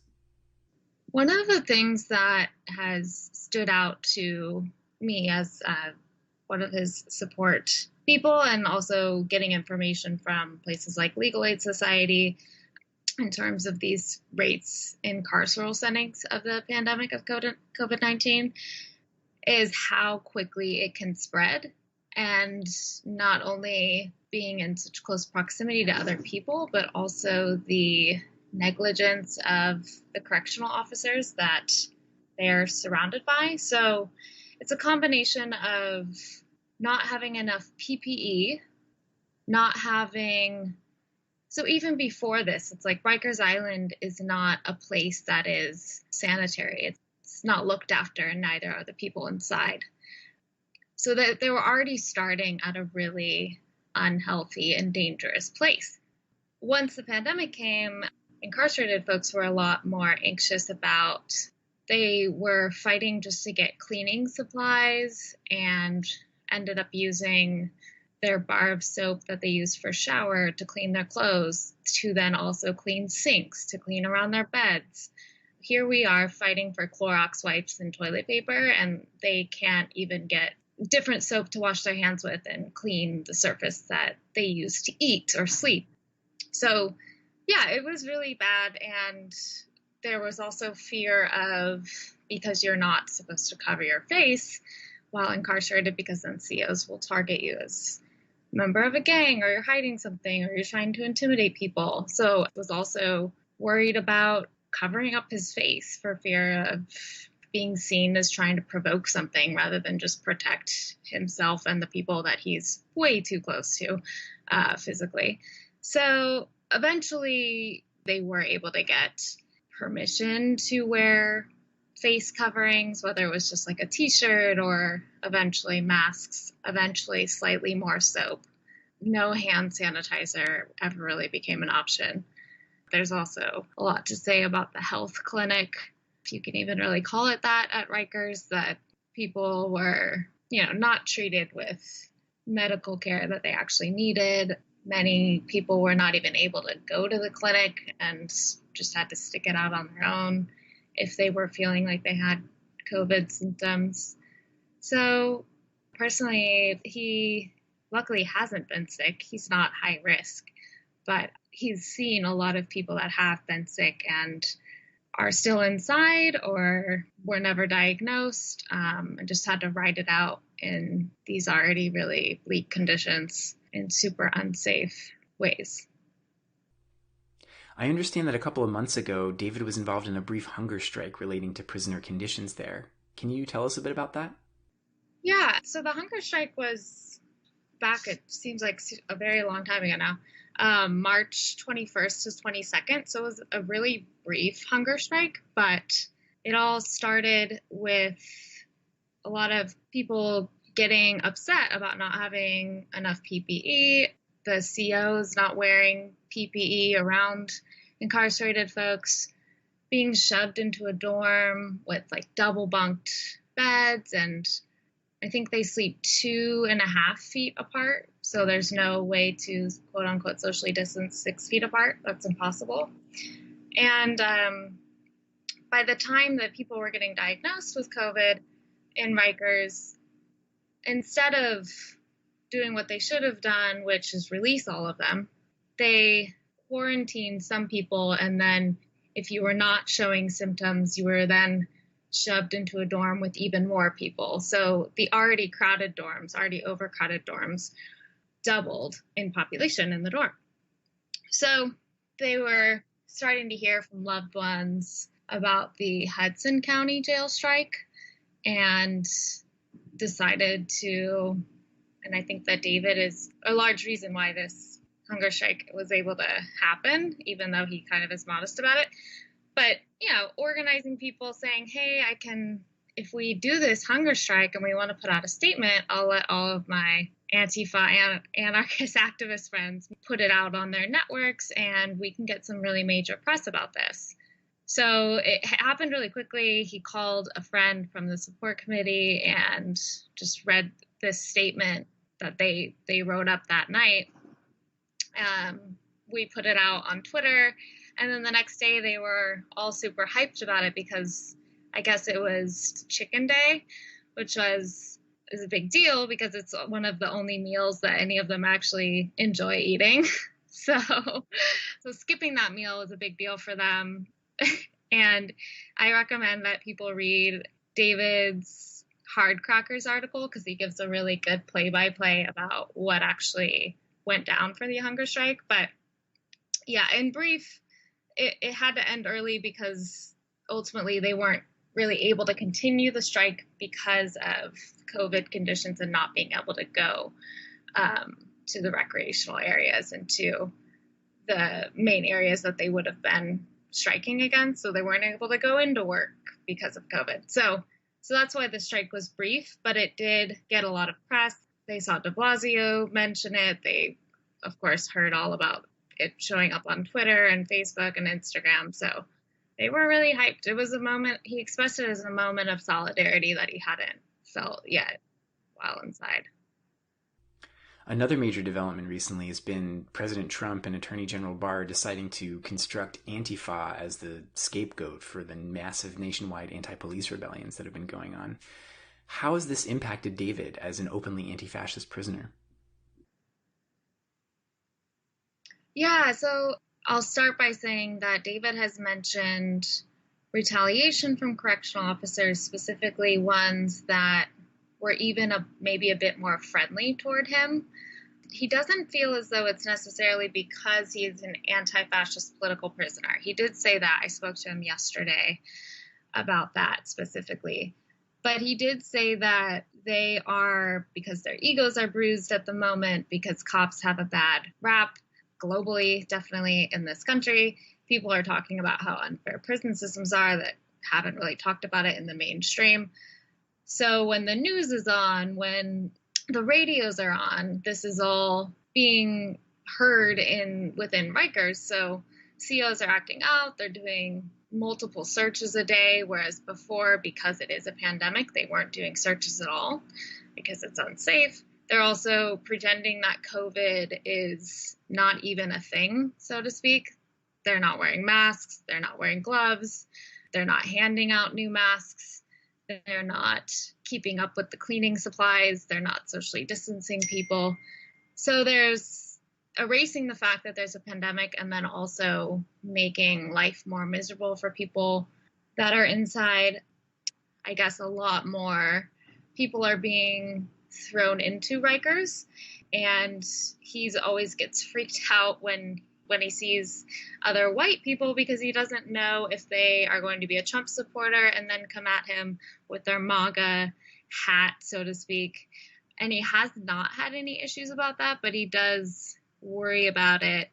One of the things that has stood out to me as one of his support people, and also getting information from places like Legal Aid Society, in terms of these rates in carceral settings of the pandemic of COVID-19 is how quickly it can spread, and not only being in such close proximity to other people, but also the negligence of the correctional officers that they're surrounded by. So it's a combination of not having enough PPE, not having, so even before this, it's like Rikers Island is not a place that is sanitary. It's not looked after, and neither are the people inside. So that they were already starting at a really unhealthy and dangerous place. Once the pandemic came, incarcerated folks were a lot more anxious about, they were fighting just to get cleaning supplies and ended up using their bar of soap that they used for shower to clean their clothes, to then also clean sinks, to clean around their beds. Here we are fighting for Clorox wipes and toilet paper, and they can't even get different soap to wash their hands with and clean the surface that they use to eat or sleep. So yeah, it was really bad. And there was also fear of, because you're not supposed to cover your face while incarcerated, because then COs will target you as a member of a gang, or you're hiding something, or you're trying to intimidate people. So I was also worried about covering up his face for fear of being seen as trying to provoke something rather than just protect himself and the people that he's way too close to physically. So eventually they were able to get permission to wear face coverings, whether it was just like a t-shirt or eventually masks, eventually slightly more soap. No hand sanitizer ever really became an option. There's also a lot to say about the health clinic, if you can even really call it that, at Rikers, that people were, not treated with medical care that they actually needed. Many people were not even able to go to the clinic and just had to stick it out on their own if they were feeling like they had COVID symptoms. So personally, he luckily hasn't been sick. He's not high risk, but he's seen a lot of people that have been sick and are still inside or were never diagnosed, and just had to ride it out in these already really bleak conditions in super unsafe ways. I understand that a couple of months ago, David was involved in a brief hunger strike relating to prisoner conditions there. Can you tell us a bit about that? Yeah, so the hunger strike was back, it seems like a very long time ago now, March 21st to 22nd. So it was a really brief hunger strike, but it all started with a lot of people getting upset about not having enough PPE, the COs not wearing PPE around incarcerated folks, being shoved into a dorm with like double bunked beds, and I think they sleep 2.5 feet apart. So there's no way to quote unquote socially distance 6 feet apart. That's impossible. And by the time that people were getting diagnosed with COVID in Rikers, instead of doing what they should have done, which is release all of them, they quarantined some people. And then if you were not showing symptoms, you were then shoved into a dorm with even more people. So the already overcrowded dorms doubled in population in the dorm. So they were starting to hear from loved ones about the Hudson County jail strike and decided to, and I think that David is a large reason why this hunger strike was able to happen, even though he kind of is modest about it. But, organizing people saying, hey, if we do this hunger strike and we want to put out a statement, I'll let all of my antifa anarchist activist friends put it out on their networks and we can get some really major press about this. So it happened really quickly. He called a friend from the support committee and just read this statement that they wrote up that night. We put it out on Twitter, and then the next day they were all super hyped about it because I guess it was Chicken Day, which is a big deal because it's one of the only meals that any of them actually enjoy eating. So skipping that meal was a big deal for them. And I recommend that people read David's Hard Crackers article, because he gives a really good play-by-play about what actually went down for the hunger strike. But yeah, in brief, it had to end early because ultimately they weren't really able to continue the strike because of COVID conditions and not being able to go to the recreational areas and to the main areas that they would have been striking against. So they weren't able to go into work because of COVID. So that's why the strike was brief, but it did get a lot of press. They saw de Blasio mention it. They, of course, heard all about it showing up on Twitter and Facebook and Instagram. So they were really hyped. It was a moment, he expressed it as a moment of solidarity that he hadn't felt yet while inside. Another major development recently has been President Trump and Attorney General Barr deciding to construct Antifa as the scapegoat for the massive nationwide anti-police rebellions that have been going on. How has this impacted David as an openly anti-fascist prisoner? Yeah, so I'll start by saying that David has mentioned retaliation from correctional officers, specifically ones that were even maybe a bit more friendly toward him. He doesn't feel as though it's necessarily because he is an anti-fascist political prisoner. He did say that. I spoke to him yesterday about that specifically. But he did say that they are, because their egos are bruised at the moment, because cops have a bad rap globally, definitely in this country. People are talking about how unfair prison systems are that haven't really talked about it in the mainstream. So when the news is on, when the radios are on, this is all being heard within Rikers. So COs are acting out. They're doing multiple searches a day, whereas before, because it is a pandemic, they weren't doing searches at all because it's unsafe. They're also pretending that COVID is not even a thing, so to speak. They're not wearing masks. They're not wearing gloves. They're not handing out new masks. They're not keeping up with the cleaning supplies. They're not socially distancing people. So there's erasing the fact that there's a pandemic and then also making life more miserable for people that are inside. I guess a lot more people are being thrown into Rikers, and he always gets freaked out when he sees other white people because he doesn't know if they are going to be a Trump supporter and then come at him with their MAGA hat, so to speak. And he has not had any issues about that, but he does worry about it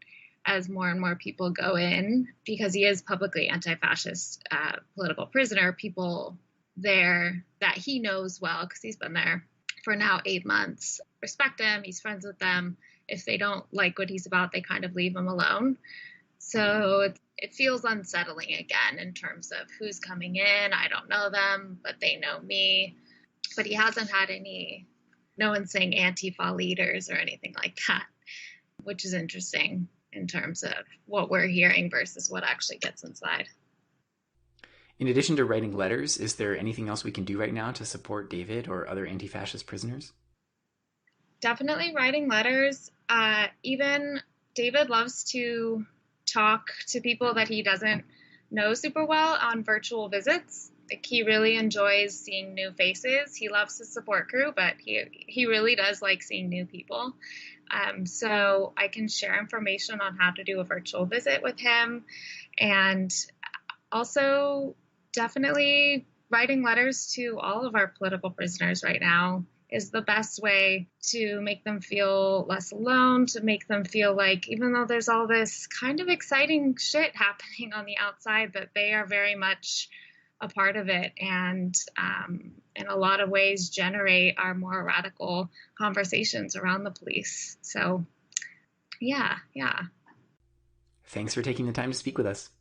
as more and more people go in, because he is publicly anti-fascist political prisoner. People there that he knows well, because he's been there for now 8 months, respect him. He's friends with them. If they don't like what he's about, they kind of leave him alone. So it feels unsettling again in terms of who's coming in. I don't know them, but they know me. But he hasn't had no one saying Antifa leaders or anything like that, which is interesting in terms of what we're hearing versus what actually gets inside. In addition to writing letters, is there anything else we can do right now to support David or other anti-fascist prisoners? Definitely writing letters. Even David loves to talk to people that he doesn't know super well on virtual visits. Like, he really enjoys seeing new faces. He loves his support crew, but he really does like seeing new people. So I can share information on how to do a virtual visit with him. And also definitely writing letters to all of our political prisoners right now is the best way to make them feel less alone, to make them feel like, even though there's all this kind of exciting shit happening on the outside, that they are very much a part of it, and in a lot of ways generate our more radical conversations around the police. So yeah. Thanks for taking the time to speak with us.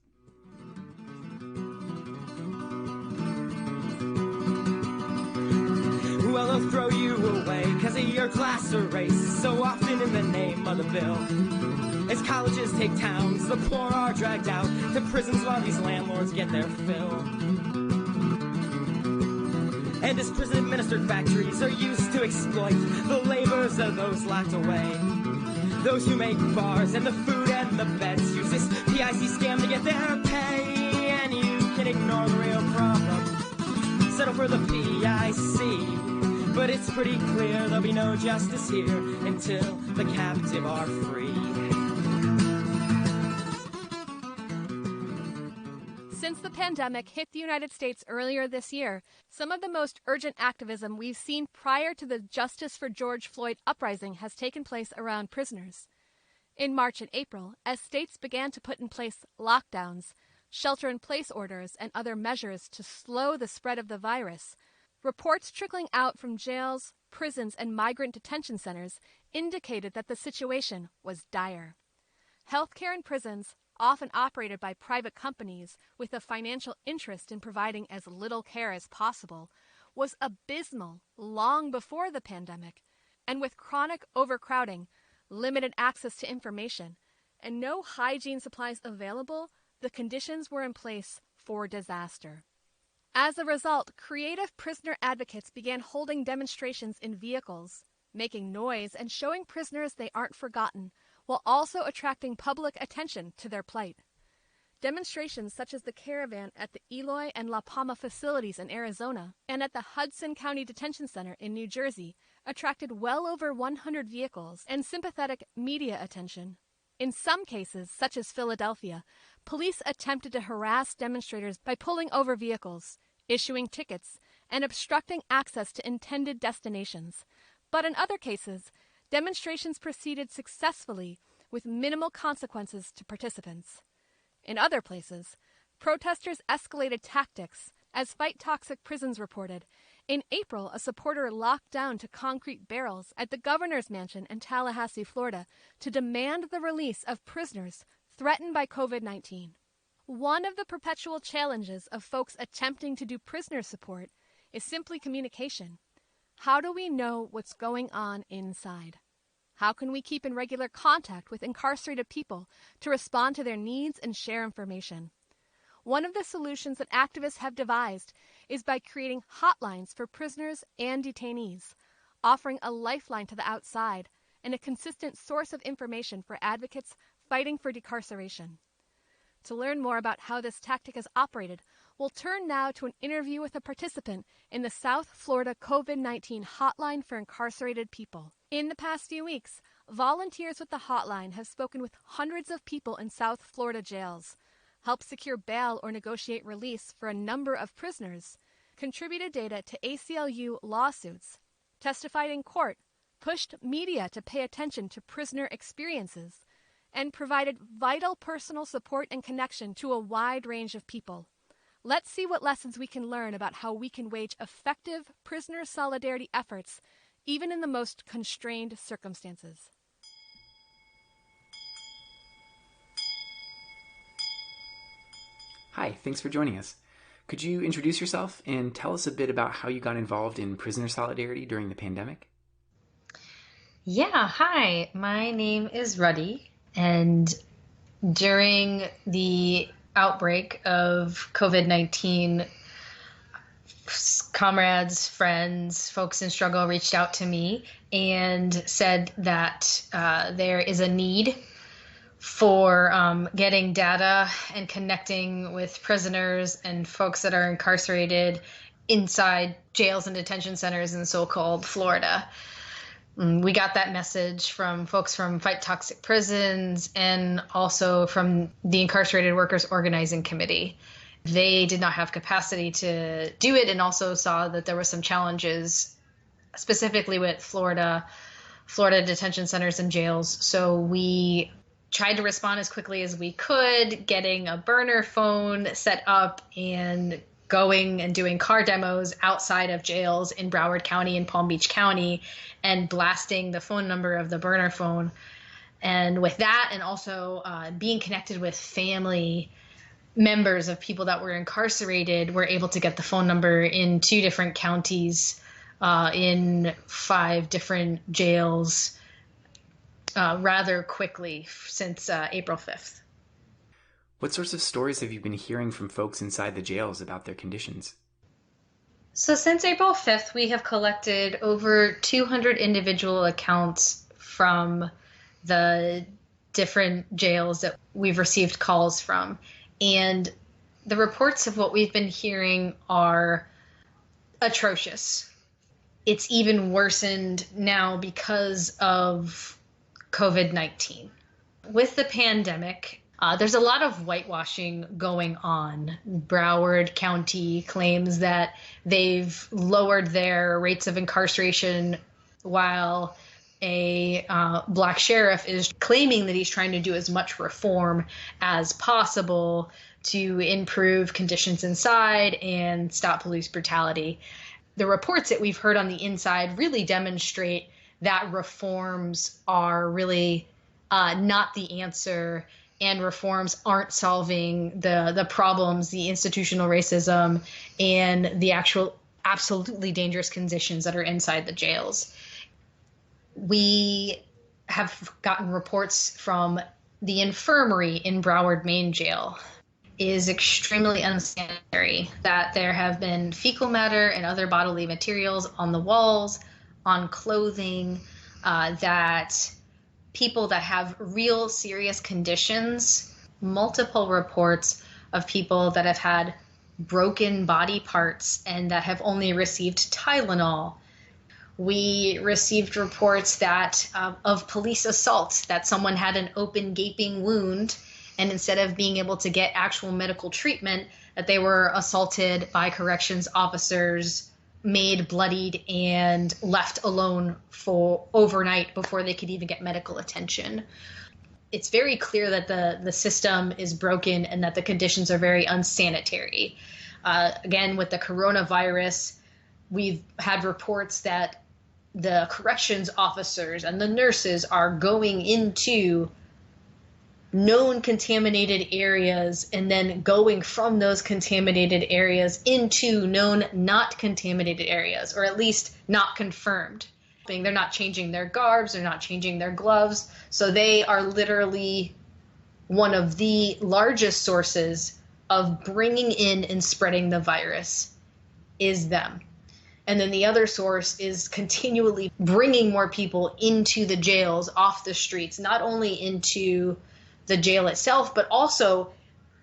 Well, they'll throw you away because of your class or race, so often in the name of the bill. As colleges take towns, the poor are dragged out to prisons while these landlords get their fill. And as prison-administered factories are used to exploit the labors of those locked away, Those who make bars and the food and the beds use this PIC scam to get their pay, and you can ignore the real problem. Settle for the PIC, but it's pretty clear there'll be no justice here until the captive are free. Since the pandemic hit the United States earlier this year, some of the most urgent activism we've seen prior to the Justice for George Floyd uprising has taken place around prisoners. In March and April, as states began to put in place lockdowns, shelter-in-place orders, and other measures to slow the spread of the virus, reports trickling out from jails, prisons, and migrant detention centers indicated that the situation was dire. Healthcare in prisons, often operated by private companies with a financial interest in providing as little care as possible, was abysmal long before the pandemic, and with chronic overcrowding, limited access to information, and no hygiene supplies available, the conditions were in place for disaster. As a result, creative prisoner advocates began holding demonstrations in vehicles, making noise and showing prisoners they aren't forgotten, while also attracting public attention to their plight. Demonstrations such as the caravan at the Eloy and La Palma facilities in Arizona and at the Hudson County Detention Center in New Jersey attracted well over 100 vehicles and sympathetic media attention. In some cases, such as Philadelphia, police attempted to harass demonstrators by pulling over vehicles, issuing tickets, and obstructing access to intended destinations. But in other cases, demonstrations proceeded successfully with minimal consequences to participants. In other places, protesters escalated tactics, as Fight Toxic Prisons reported. In April, a supporter locked down to concrete barrels at the governor's mansion in Tallahassee, Florida, to demand the release of prisoners threatened by COVID-19. One of the perpetual challenges of folks attempting to do prisoner support is simply communication. How do we know what's going on inside? How can we keep in regular contact with incarcerated people to respond to their needs and share information? One of the solutions that activists have devised is by creating hotlines for prisoners and detainees, offering a lifeline to the outside and a consistent source of information for advocates fighting for decarceration. To learn more about how this tactic is operated, we'll turn now to an interview with a participant in the South Florida COVID-19 Hotline for Incarcerated People. In the past few weeks, volunteers with the hotline have spoken with hundreds of people in South Florida jails, helped secure bail or negotiate release for a number of prisoners, contributed data to ACLU lawsuits, testified in court, pushed media to pay attention to prisoner experiences, and provided vital personal support and connection to a wide range of people. Let's see what lessons we can learn about how we can wage effective prisoner solidarity efforts, even in the most constrained circumstances. Hi, thanks for joining us. Could you introduce yourself and tell us a bit about how you got involved in prisoner solidarity during the pandemic? Yeah, hi, my name is Ruddy, and during the outbreak of COVID-19, comrades, friends, folks in struggle reached out to me and said that there is a need for getting data and connecting with prisoners and folks that are incarcerated inside jails and detention centers in so-called Florida. We got that message from folks from Fight Toxic Prisons and also from the Incarcerated Workers Organizing Committee. They did not have capacity to do it and also saw that there were some challenges specifically with Florida detention centers and jails. So we tried to respond as quickly as we could, getting a burner phone set up and going and doing car demos outside of jails in Broward County and Palm Beach County and blasting the phone number of the burner phone. And with that, and also being connected with family members of people that were incarcerated, we're able to get the phone number in 2 different counties, in 5 different jails rather quickly since April 5th. What sorts of stories have you been hearing from folks inside the jails about their conditions? So since April 5th, we have collected over 200 individual accounts from the different jails that we've received calls from. And the reports of what we've been hearing are atrocious. It's even worsened now because of COVID-19. With the pandemic, there's a lot of whitewashing going on. Broward County claims that they've lowered their rates of incarceration, while a black sheriff is claiming that he's trying to do as much reform as possible to improve conditions inside and stop police brutality. The reports that we've heard on the inside really demonstrate that reforms are really not the answer, and reforms aren't solving the problems, the institutional racism, and the actual absolutely dangerous conditions that are inside the jails. We have gotten reports from the infirmary in Broward Main Jail. It is extremely unsanitary that there have been fecal matter and other bodily materials on the walls, on clothing, that people that have real serious conditions, multiple reports of people that have had broken body parts and that have only received Tylenol. We received reports that of police assault, that someone had an open gaping wound, and instead of being able to get actual medical treatment, that they were assaulted by corrections officers, made bloodied, and left alone for overnight before they could even get medical attention. It's very clear that the system is broken and that the conditions are very unsanitary. Again, with the coronavirus, we've had reports that the corrections officers and the nurses are going into known contaminated areas and then going from those contaminated areas into known not contaminated areas, or at least not confirmed. They're not changing their garbs, they're not changing their gloves, so they are literally one of the largest sources of bringing in and spreading the virus is them. And then the other source is continually bringing more people into the jails off the streets, not only into the jail itself, but also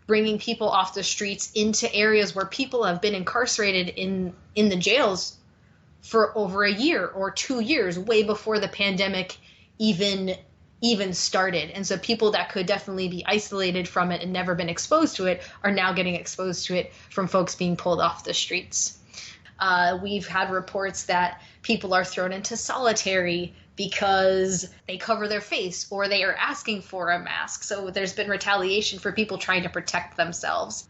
bringing people off the streets into areas where people have been incarcerated in the jails for over a year or 2 years, way before the pandemic even started. And so people that could definitely be isolated from it and never been exposed to it are now getting exposed to it from folks being pulled off the streets. We've had reports that people are thrown into solitary because they cover their face or they are asking for a mask. So there's been retaliation for people trying to protect themselves.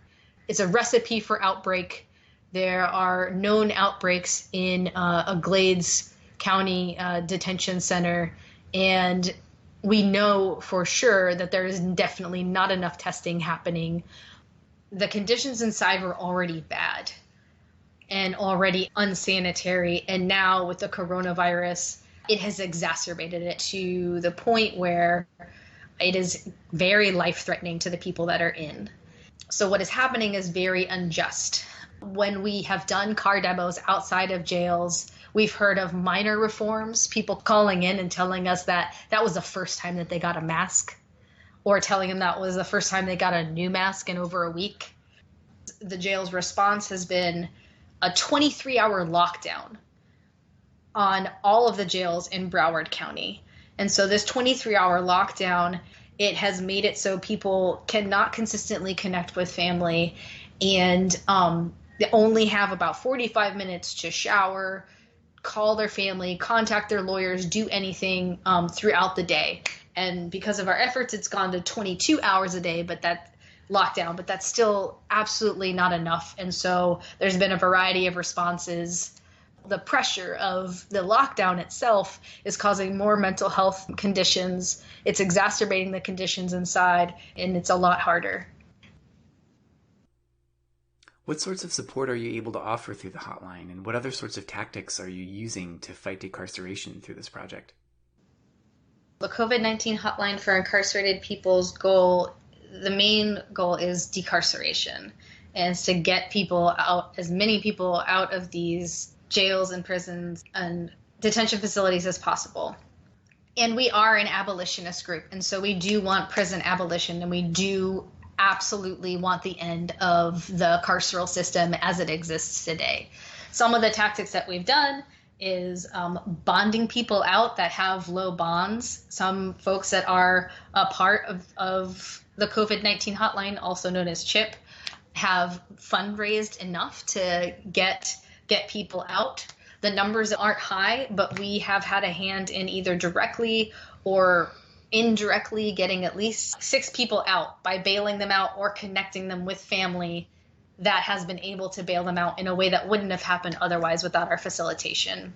It's a recipe for outbreak. There are known outbreaks in a Glades County detention center, and we know for sure that there is definitely not enough testing happening. The conditions inside were already bad and already unsanitary, and now with the coronavirus, it has exacerbated it to the point where it is very life-threatening to the people that are in. So what is happening is very unjust. When we have done car demos outside of jails, we've heard of minor reforms, people calling in and telling us that that was the first time that they got a mask, or telling them that was the first time they got a new mask in over a week. The jail's response has been a 23-hour lockdown on all of the jails in Broward County. And so this 23-hour lockdown, it has made it so people cannot consistently connect with family, and they only have about 45 minutes to shower, call their family, contact their lawyers, do anything throughout the day. And because of our efforts, it's gone to 22 hours a day, but that's still absolutely not enough. And so there's been a variety of responses. The pressure of the lockdown itself is causing more mental health conditions. It's exacerbating the conditions inside, and it's a lot harder. What sorts of support are you able to offer through the hotline, and what other sorts of tactics are you using to fight decarceration through this project? The COVID-19 hotline for incarcerated people's goal, the main goal is decarceration, and it's to get people out, as many people out of these jails and prisons and detention facilities as possible. And we are an abolitionist group. And so we do want prison abolition, and we do absolutely want the end of the carceral system as it exists today. Some of the tactics that we've done is bonding people out that have low bonds. Some folks that are a part of the COVID-19 hotline, also known as CHIP, have fundraised enough to get people out. The numbers aren't high, but we have had a hand in either directly or indirectly getting at least 6 people out by bailing them out or connecting them with family that has been able to bail them out in a way that wouldn't have happened otherwise without our facilitation.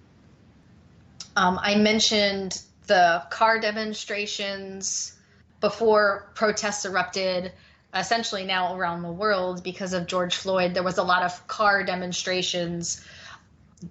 I mentioned the car demonstrations before protests erupted, essentially now around the world because of George Floyd. There was a lot of car demonstrations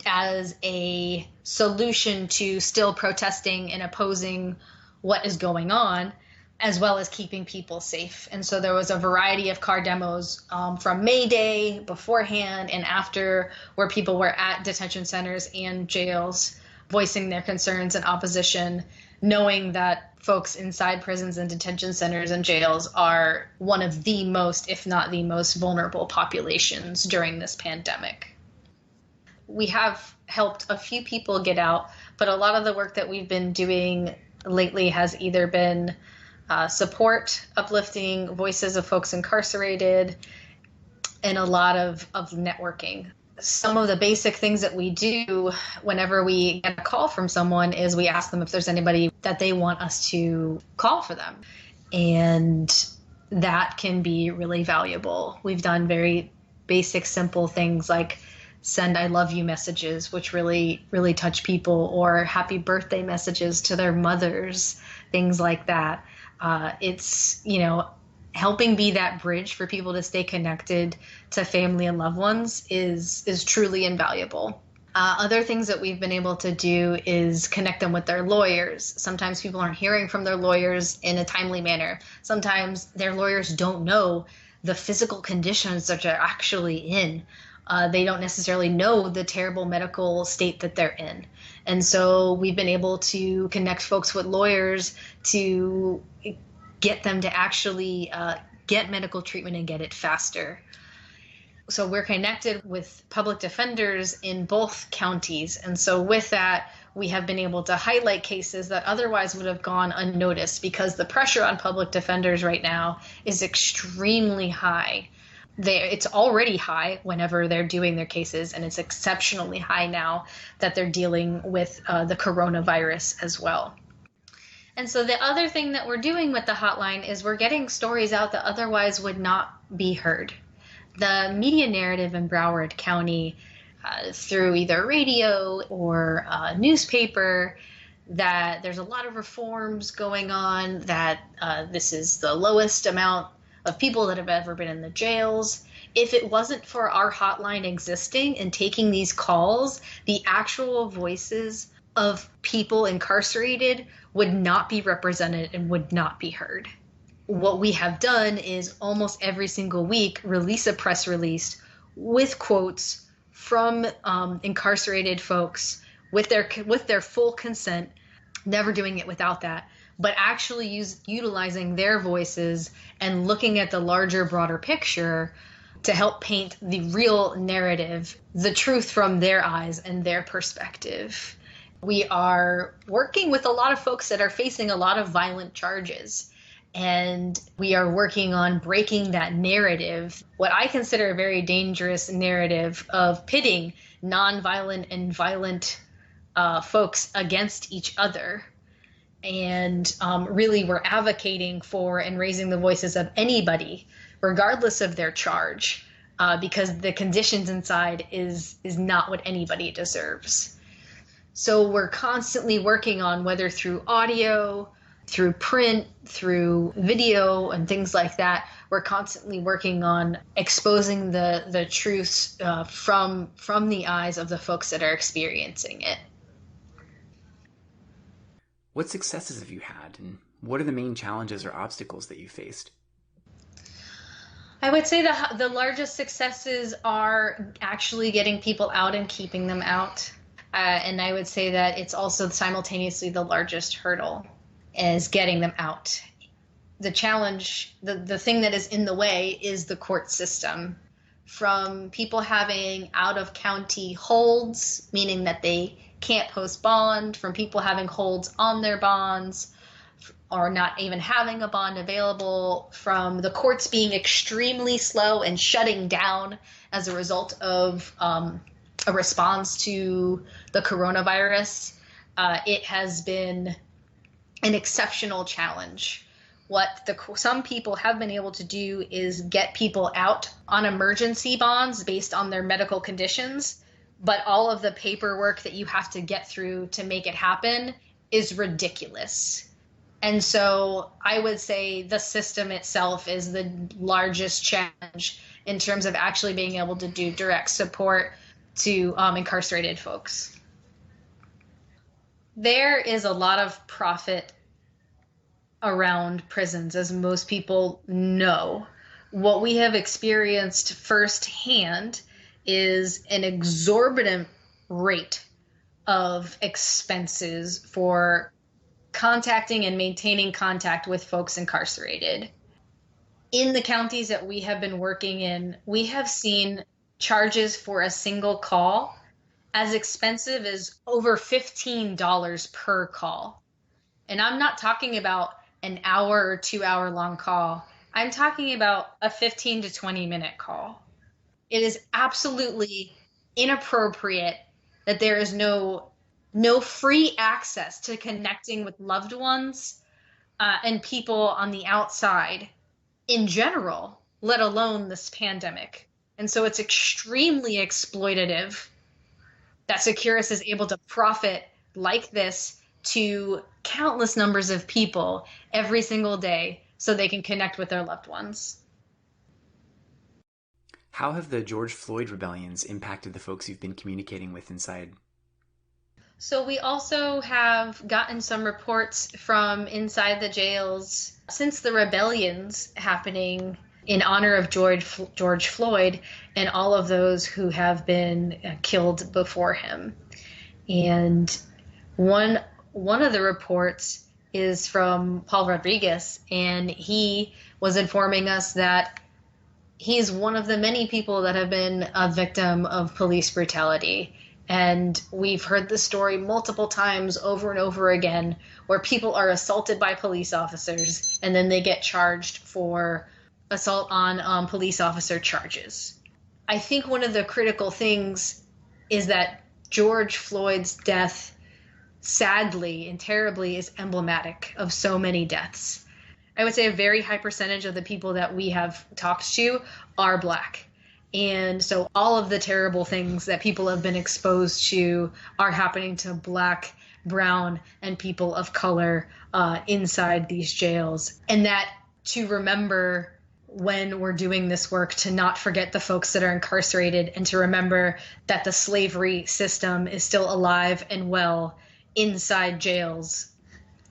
as a solution to still protesting and opposing what is going on, as well as keeping people safe. And so there was a variety of car demos from May Day, beforehand and after, where people were at detention centers and jails voicing their concerns and opposition, knowing that folks inside prisons and detention centers and jails are one of the most, if not the most, vulnerable populations during this pandemic. We have helped a few people get out, but a lot of the work that we've been doing lately has either been support, uplifting voices of folks incarcerated, and a lot of networking. Some of the basic things that we do whenever we get a call from someone is we ask them if there's anybody that they want us to call for them. And that can be really valuable. We've done very basic, simple things like send I love you messages, which really, really touch people, or happy birthday messages to their mothers, things like that. It's, helping be that bridge for people to stay connected to family and loved ones is truly invaluable. Other things that we've been able to do is connect them with their lawyers. Sometimes people aren't hearing from their lawyers in a timely manner. Sometimes their lawyers don't know the physical conditions that they're actually in. They don't necessarily know the terrible medical state that they're in. And so we've been able to connect folks with lawyers to get them to actually get medical treatment and get it faster. So we're connected with public defenders in both counties. And so with that, we have been able to highlight cases that otherwise would have gone unnoticed because the pressure on public defenders right now is extremely high. It's already high whenever they're doing their cases, and it's exceptionally high now that they're dealing with the coronavirus as well. And so the other thing that we're doing with the hotline is we're getting stories out that otherwise would not be heard. The media narrative in Broward County through either radio or newspaper that there's a lot of reforms going on, that this is the lowest amount of people that have ever been in the jails. If it wasn't for our hotline existing and taking these calls, the actual voices of people incarcerated would not be represented and would not be heard. What we have done is almost every single week release a press release with quotes from incarcerated folks with their full consent, never doing it without that, but actually utilizing their voices and looking at the larger, broader picture to help paint the real narrative, the truth from their eyes and their perspective. We are working with a lot of folks that are facing a lot of violent charges, and we are working on breaking that narrative, what I consider a very dangerous narrative of pitting nonviolent and violent folks against each other. And really we're advocating for and raising the voices of anybody, regardless of their charge, because the conditions inside is not what anybody deserves. So we're constantly working on, whether through audio, through print, through video and things like that, we're constantly working on exposing the truths from the eyes of the folks that are experiencing it. What successes have you had, and what are the main challenges or obstacles that you faced? I would say the largest successes are actually getting people out and keeping them out. And I would say that it's also simultaneously the largest hurdle is getting them out. The challenge, the thing that is in the way is the court system. From people having out-of-county holds, meaning that they can't post bond, from people having holds on their bonds, or not even having a bond available, from the courts being extremely slow and shutting down as a result of a response to the coronavirus. It has been an exceptional challenge. What some people have been able to do is get people out on emergency bonds based on their medical conditions, but all of the paperwork that you have to get through to make it happen is ridiculous. And so I would say the system itself is the largest challenge in terms of actually being able to do direct support to incarcerated folks. There is a lot of profit around prisons, as most people know. What we have experienced firsthand is an exorbitant rate of expenses for contacting and maintaining contact with folks incarcerated. In the counties that we have been working in, we have seen charges for a single call as expensive as over $15 per call. And I'm not talking about an hour or 2 hour long call. I'm talking about a 15 to 20 minute call. It is absolutely inappropriate that there is no free access to connecting with loved ones and people on the outside in general, let alone this pandemic. And so it's extremely exploitative that Securus is able to profit like this to countless numbers of people every single day so they can connect with their loved ones. How have the George Floyd rebellions impacted the folks you've been communicating with inside? So we also have gotten some reports from inside the jails since the rebellions happening in honor of George Floyd and all of those who have been killed before him. And one of the reports is from Paul Rodriguez, and he was informing us that he's one of the many people that have been a victim of police brutality. And we've heard the story multiple times over and over again where people are assaulted by police officers and then they get charged for assault on police officer charges. I think one of the critical things is that George Floyd's death, sadly and terribly, is emblematic of so many deaths. I would say a very high percentage of the people that we have talked to are Black. And so all of the terrible things that people have been exposed to are happening to Black, brown, and people of color inside these jails. And that to remember when we're doing this work, to not forget the folks that are incarcerated and to remember that the slavery system is still alive and well inside jails,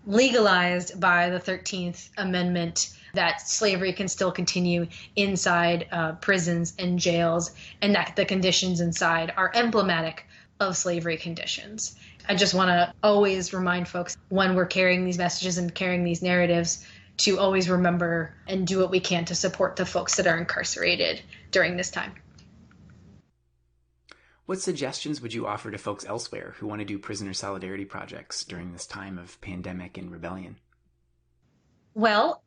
legalized by the 13th Amendment, that slavery can still continue inside prisons and jails, and that the conditions inside are emblematic of slavery conditions. I just want to always remind folks when we're carrying these messages and carrying these narratives to always remember and do what we can to support the folks that are incarcerated during this time. What suggestions would you offer to folks elsewhere who want to do prisoner solidarity projects during this time of pandemic and rebellion? Well,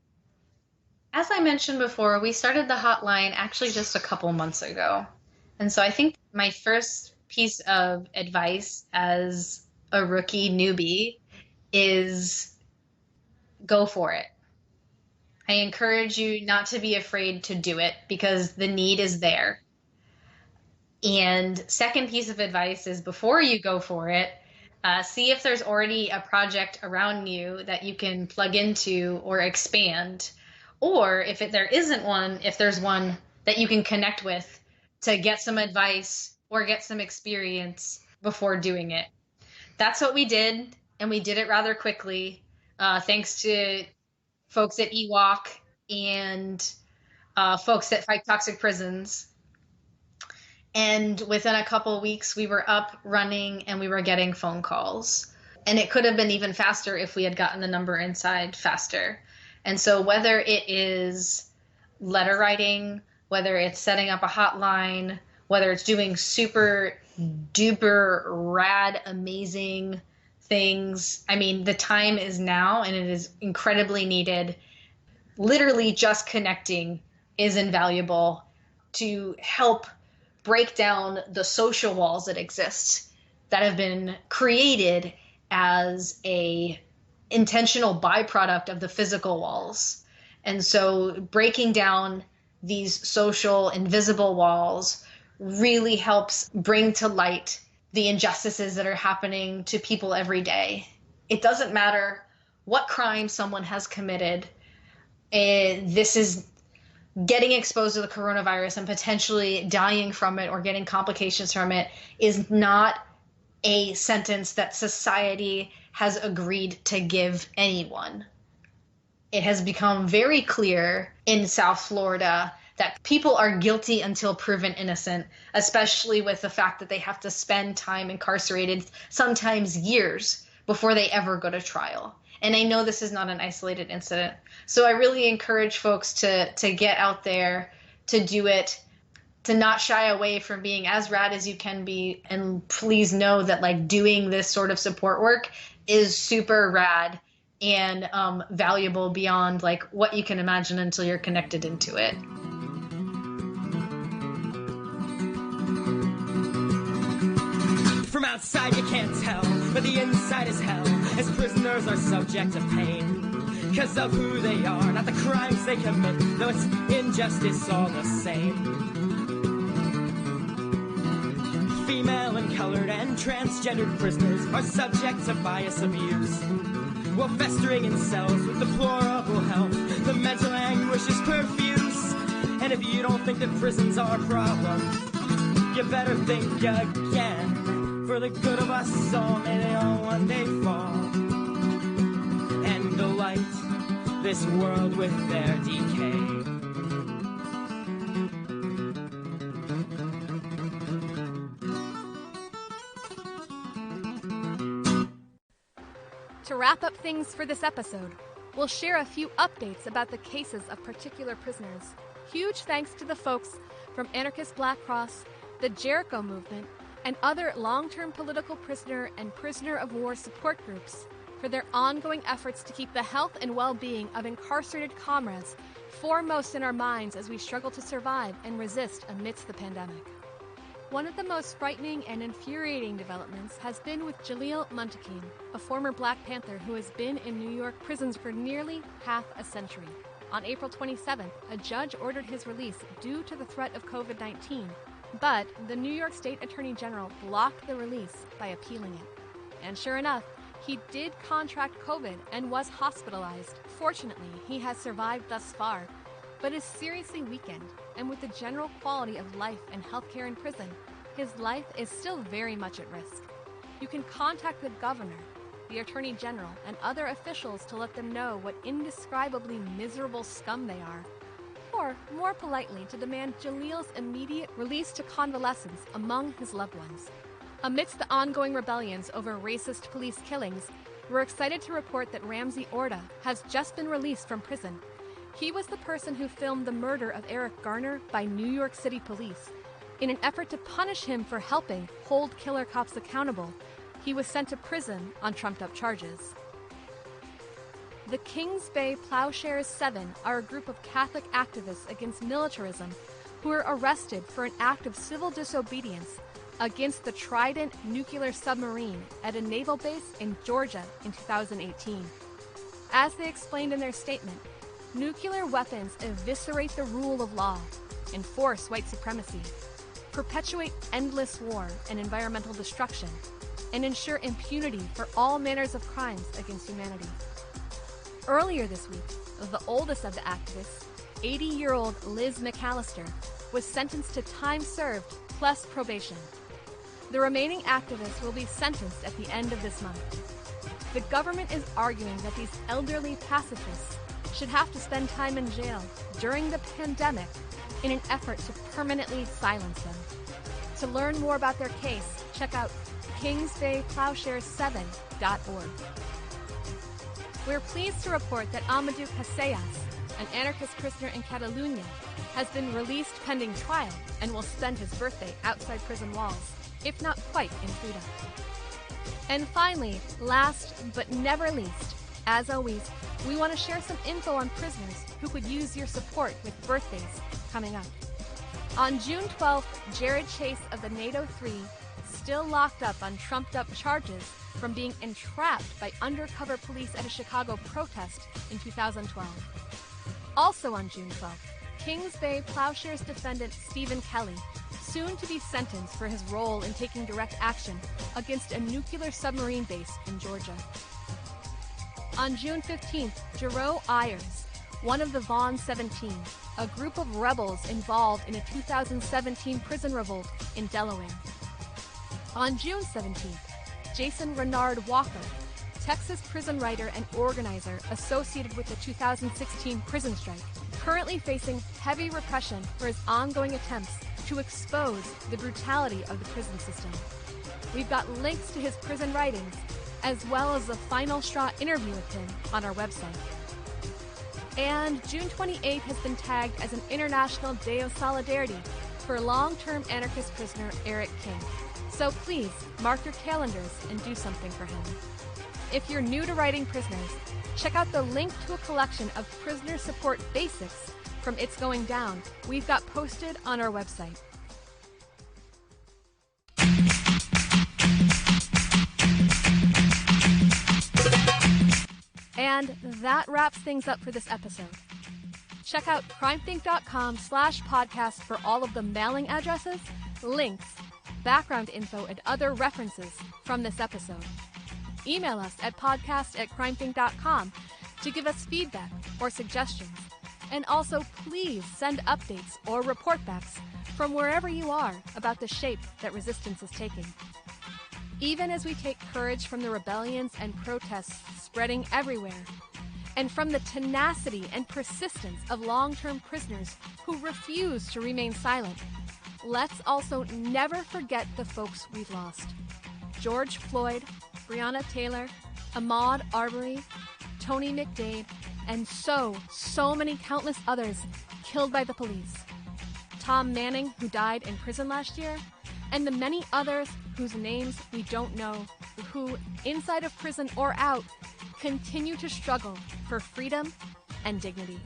as I mentioned before, we started the hotline actually just a couple months ago. And so I think my first piece of advice as a rookie newbie is go for it. I encourage you not to be afraid to do it because the need is there. And second piece of advice is before you go for it, see if there's already a project around you that you can plug into or expand. Or if there isn't one, if there's one that you can connect with to get some advice or get some experience before doing it. That's what we did, and we did it rather quickly, thanks to folks at EWOC and folks that fight toxic prisons. And within a couple weeks, we were up, running, and we were getting phone calls. And it could have been even faster if we had gotten the number inside faster. And so whether it is letter writing, whether it's setting up a hotline, whether it's doing super duper rad, amazing things, I mean, the time is now and it is incredibly needed. Literally just connecting is invaluable to help break down the social walls that exist that have been created as a intentional byproduct of the physical walls. And so breaking down these social invisible walls really helps bring to light the injustices that are happening to people every day. It doesn't matter what crime someone has committed. This is getting exposed to the coronavirus and potentially dying from it or getting complications from it is not a sentence that society has agreed to give anyone. It has become very clear in South Florida that people are guilty until proven innocent, especially with the fact that they have to spend time incarcerated, sometimes years, before they ever go to trial. And I know this is not an isolated incident. So I really encourage folks to get out there, to do it, to not shy away from being as rad as you can be. And please know that like doing this sort of support work is super rad and valuable beyond like what you can imagine until you're connected into it. From outside you can't tell, but the inside is hell, as prisoners are subject to pain. 'Cause of who they are, not the crimes they commit, though it's injustice all the same. Female and colored and transgendered prisoners are subject to bias abuse, while festering in cells with deplorable health, the mental anguish is profuse. And if you don't think that prisons are a problem, you better think again. For the good of us all, may they all one day fall and delight this world with their decay. To wrap up things for this episode, we'll share a few updates about the cases of particular prisoners. Huge thanks to the folks from Anarchist Black Cross, the Jericho Movement, and other long-term political prisoner and prisoner of war support groups for their ongoing efforts to keep the health and well-being of incarcerated comrades foremost in our minds as we struggle to survive and resist amidst the pandemic. One of the most frightening and infuriating developments has been with Jaleel Muntaqim, a former Black Panther who has been in New York prisons for nearly half a century. On April 27th, a judge ordered his release due to the threat of COVID-19, but the New York State Attorney General blocked the release by appealing it. And sure enough, he did contract COVID and was hospitalized. Fortunately, he has survived thus far, but is seriously weakened, and with the general quality of life and healthcare in prison, his life is still very much at risk. You can contact the governor, the Attorney General, and other officials to let them know what indescribably miserable scum they are, or, more politely, to demand Jaleel's immediate release to convalescence among his loved ones. Amidst the ongoing rebellions over racist police killings, we're excited to report that Ramsey Orta has just been released from prison. He was the person who filmed the murder of Eric Garner by New York City police. In an effort to punish him for helping hold killer cops accountable, he was sent to prison on trumped-up charges. The Kings Bay Plowshares 7 are a group of Catholic activists against militarism who were arrested for an act of civil disobedience against the Trident nuclear submarine at a naval base in Georgia in 2018. As they explained in their statement, nuclear weapons eviscerate the rule of law, enforce white supremacy, perpetuate endless war and environmental destruction, and ensure impunity for all manners of crimes against humanity. Earlier this week, the oldest of the activists, 80-year-old Liz McAllister, was sentenced to time served plus probation. The remaining activists will be sentenced at the end of this month. The government is arguing that these elderly pacifists should have to spend time in jail during the pandemic in an effort to permanently silence them. To learn more about their case, check out kingsbayplowshares7.org. We're pleased to report that Amadou Casellas, an anarchist prisoner in Catalonia, has been released pending trial and will spend his birthday outside prison walls, if not quite in freedom. And finally, last but never least, as always, we want to share some info on prisoners who could use your support with birthdays coming up. On June 12th, Jared Chase of the NATO 3, still locked up on trumped-up charges from being entrapped by undercover police at a Chicago protest in 2012. Also on June 12th, Kings Bay Plowshares defendant Stephen Kelly, soon to be sentenced for his role in taking direct action against a nuclear submarine base in Georgia. On June 15th, Jerome Ayers, one of the Vaughn 17, a group of rebels involved in a 2017 prison revolt in Delaware. On June 17th, Jason Renard Walker, Texas prison writer and organizer associated with the 2016 prison strike, currently facing heavy repression for his ongoing attempts to expose the brutality of the prison system. We've got links to his prison writings, as well as the Final Straw interview with him on our website. And June 28th has been tagged as an International Day of Solidarity for long-term anarchist prisoner Eric King. So please, mark your calendars and do something for him. If you're new to writing prisoners, check out the link to a collection of prisoner support basics from It's Going Down we've got posted on our website. And that wraps things up for this episode. Check out crimethink.com/podcast for all of the mailing addresses, links, background info, and other references from this episode. Email us at podcast@crimethink.com to give us feedback or suggestions. And also, please send updates or report backs from wherever you are about the shape that resistance is taking. Even as we take courage from the rebellions and protests spreading everywhere, and from the tenacity and persistence of long-term prisoners who refuse to remain silent, let's also never forget the folks we've lost. George Floyd, Breonna Taylor, Ahmaud Arbery, Tony McDade, and so many countless others killed by the police. Tom Manning, who died in prison last year, and the many others whose names we don't know, who, inside of prison or out, continue to struggle for freedom and dignity.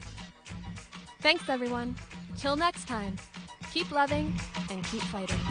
Thanks, everyone. Till next time, keep loving and keep fighting.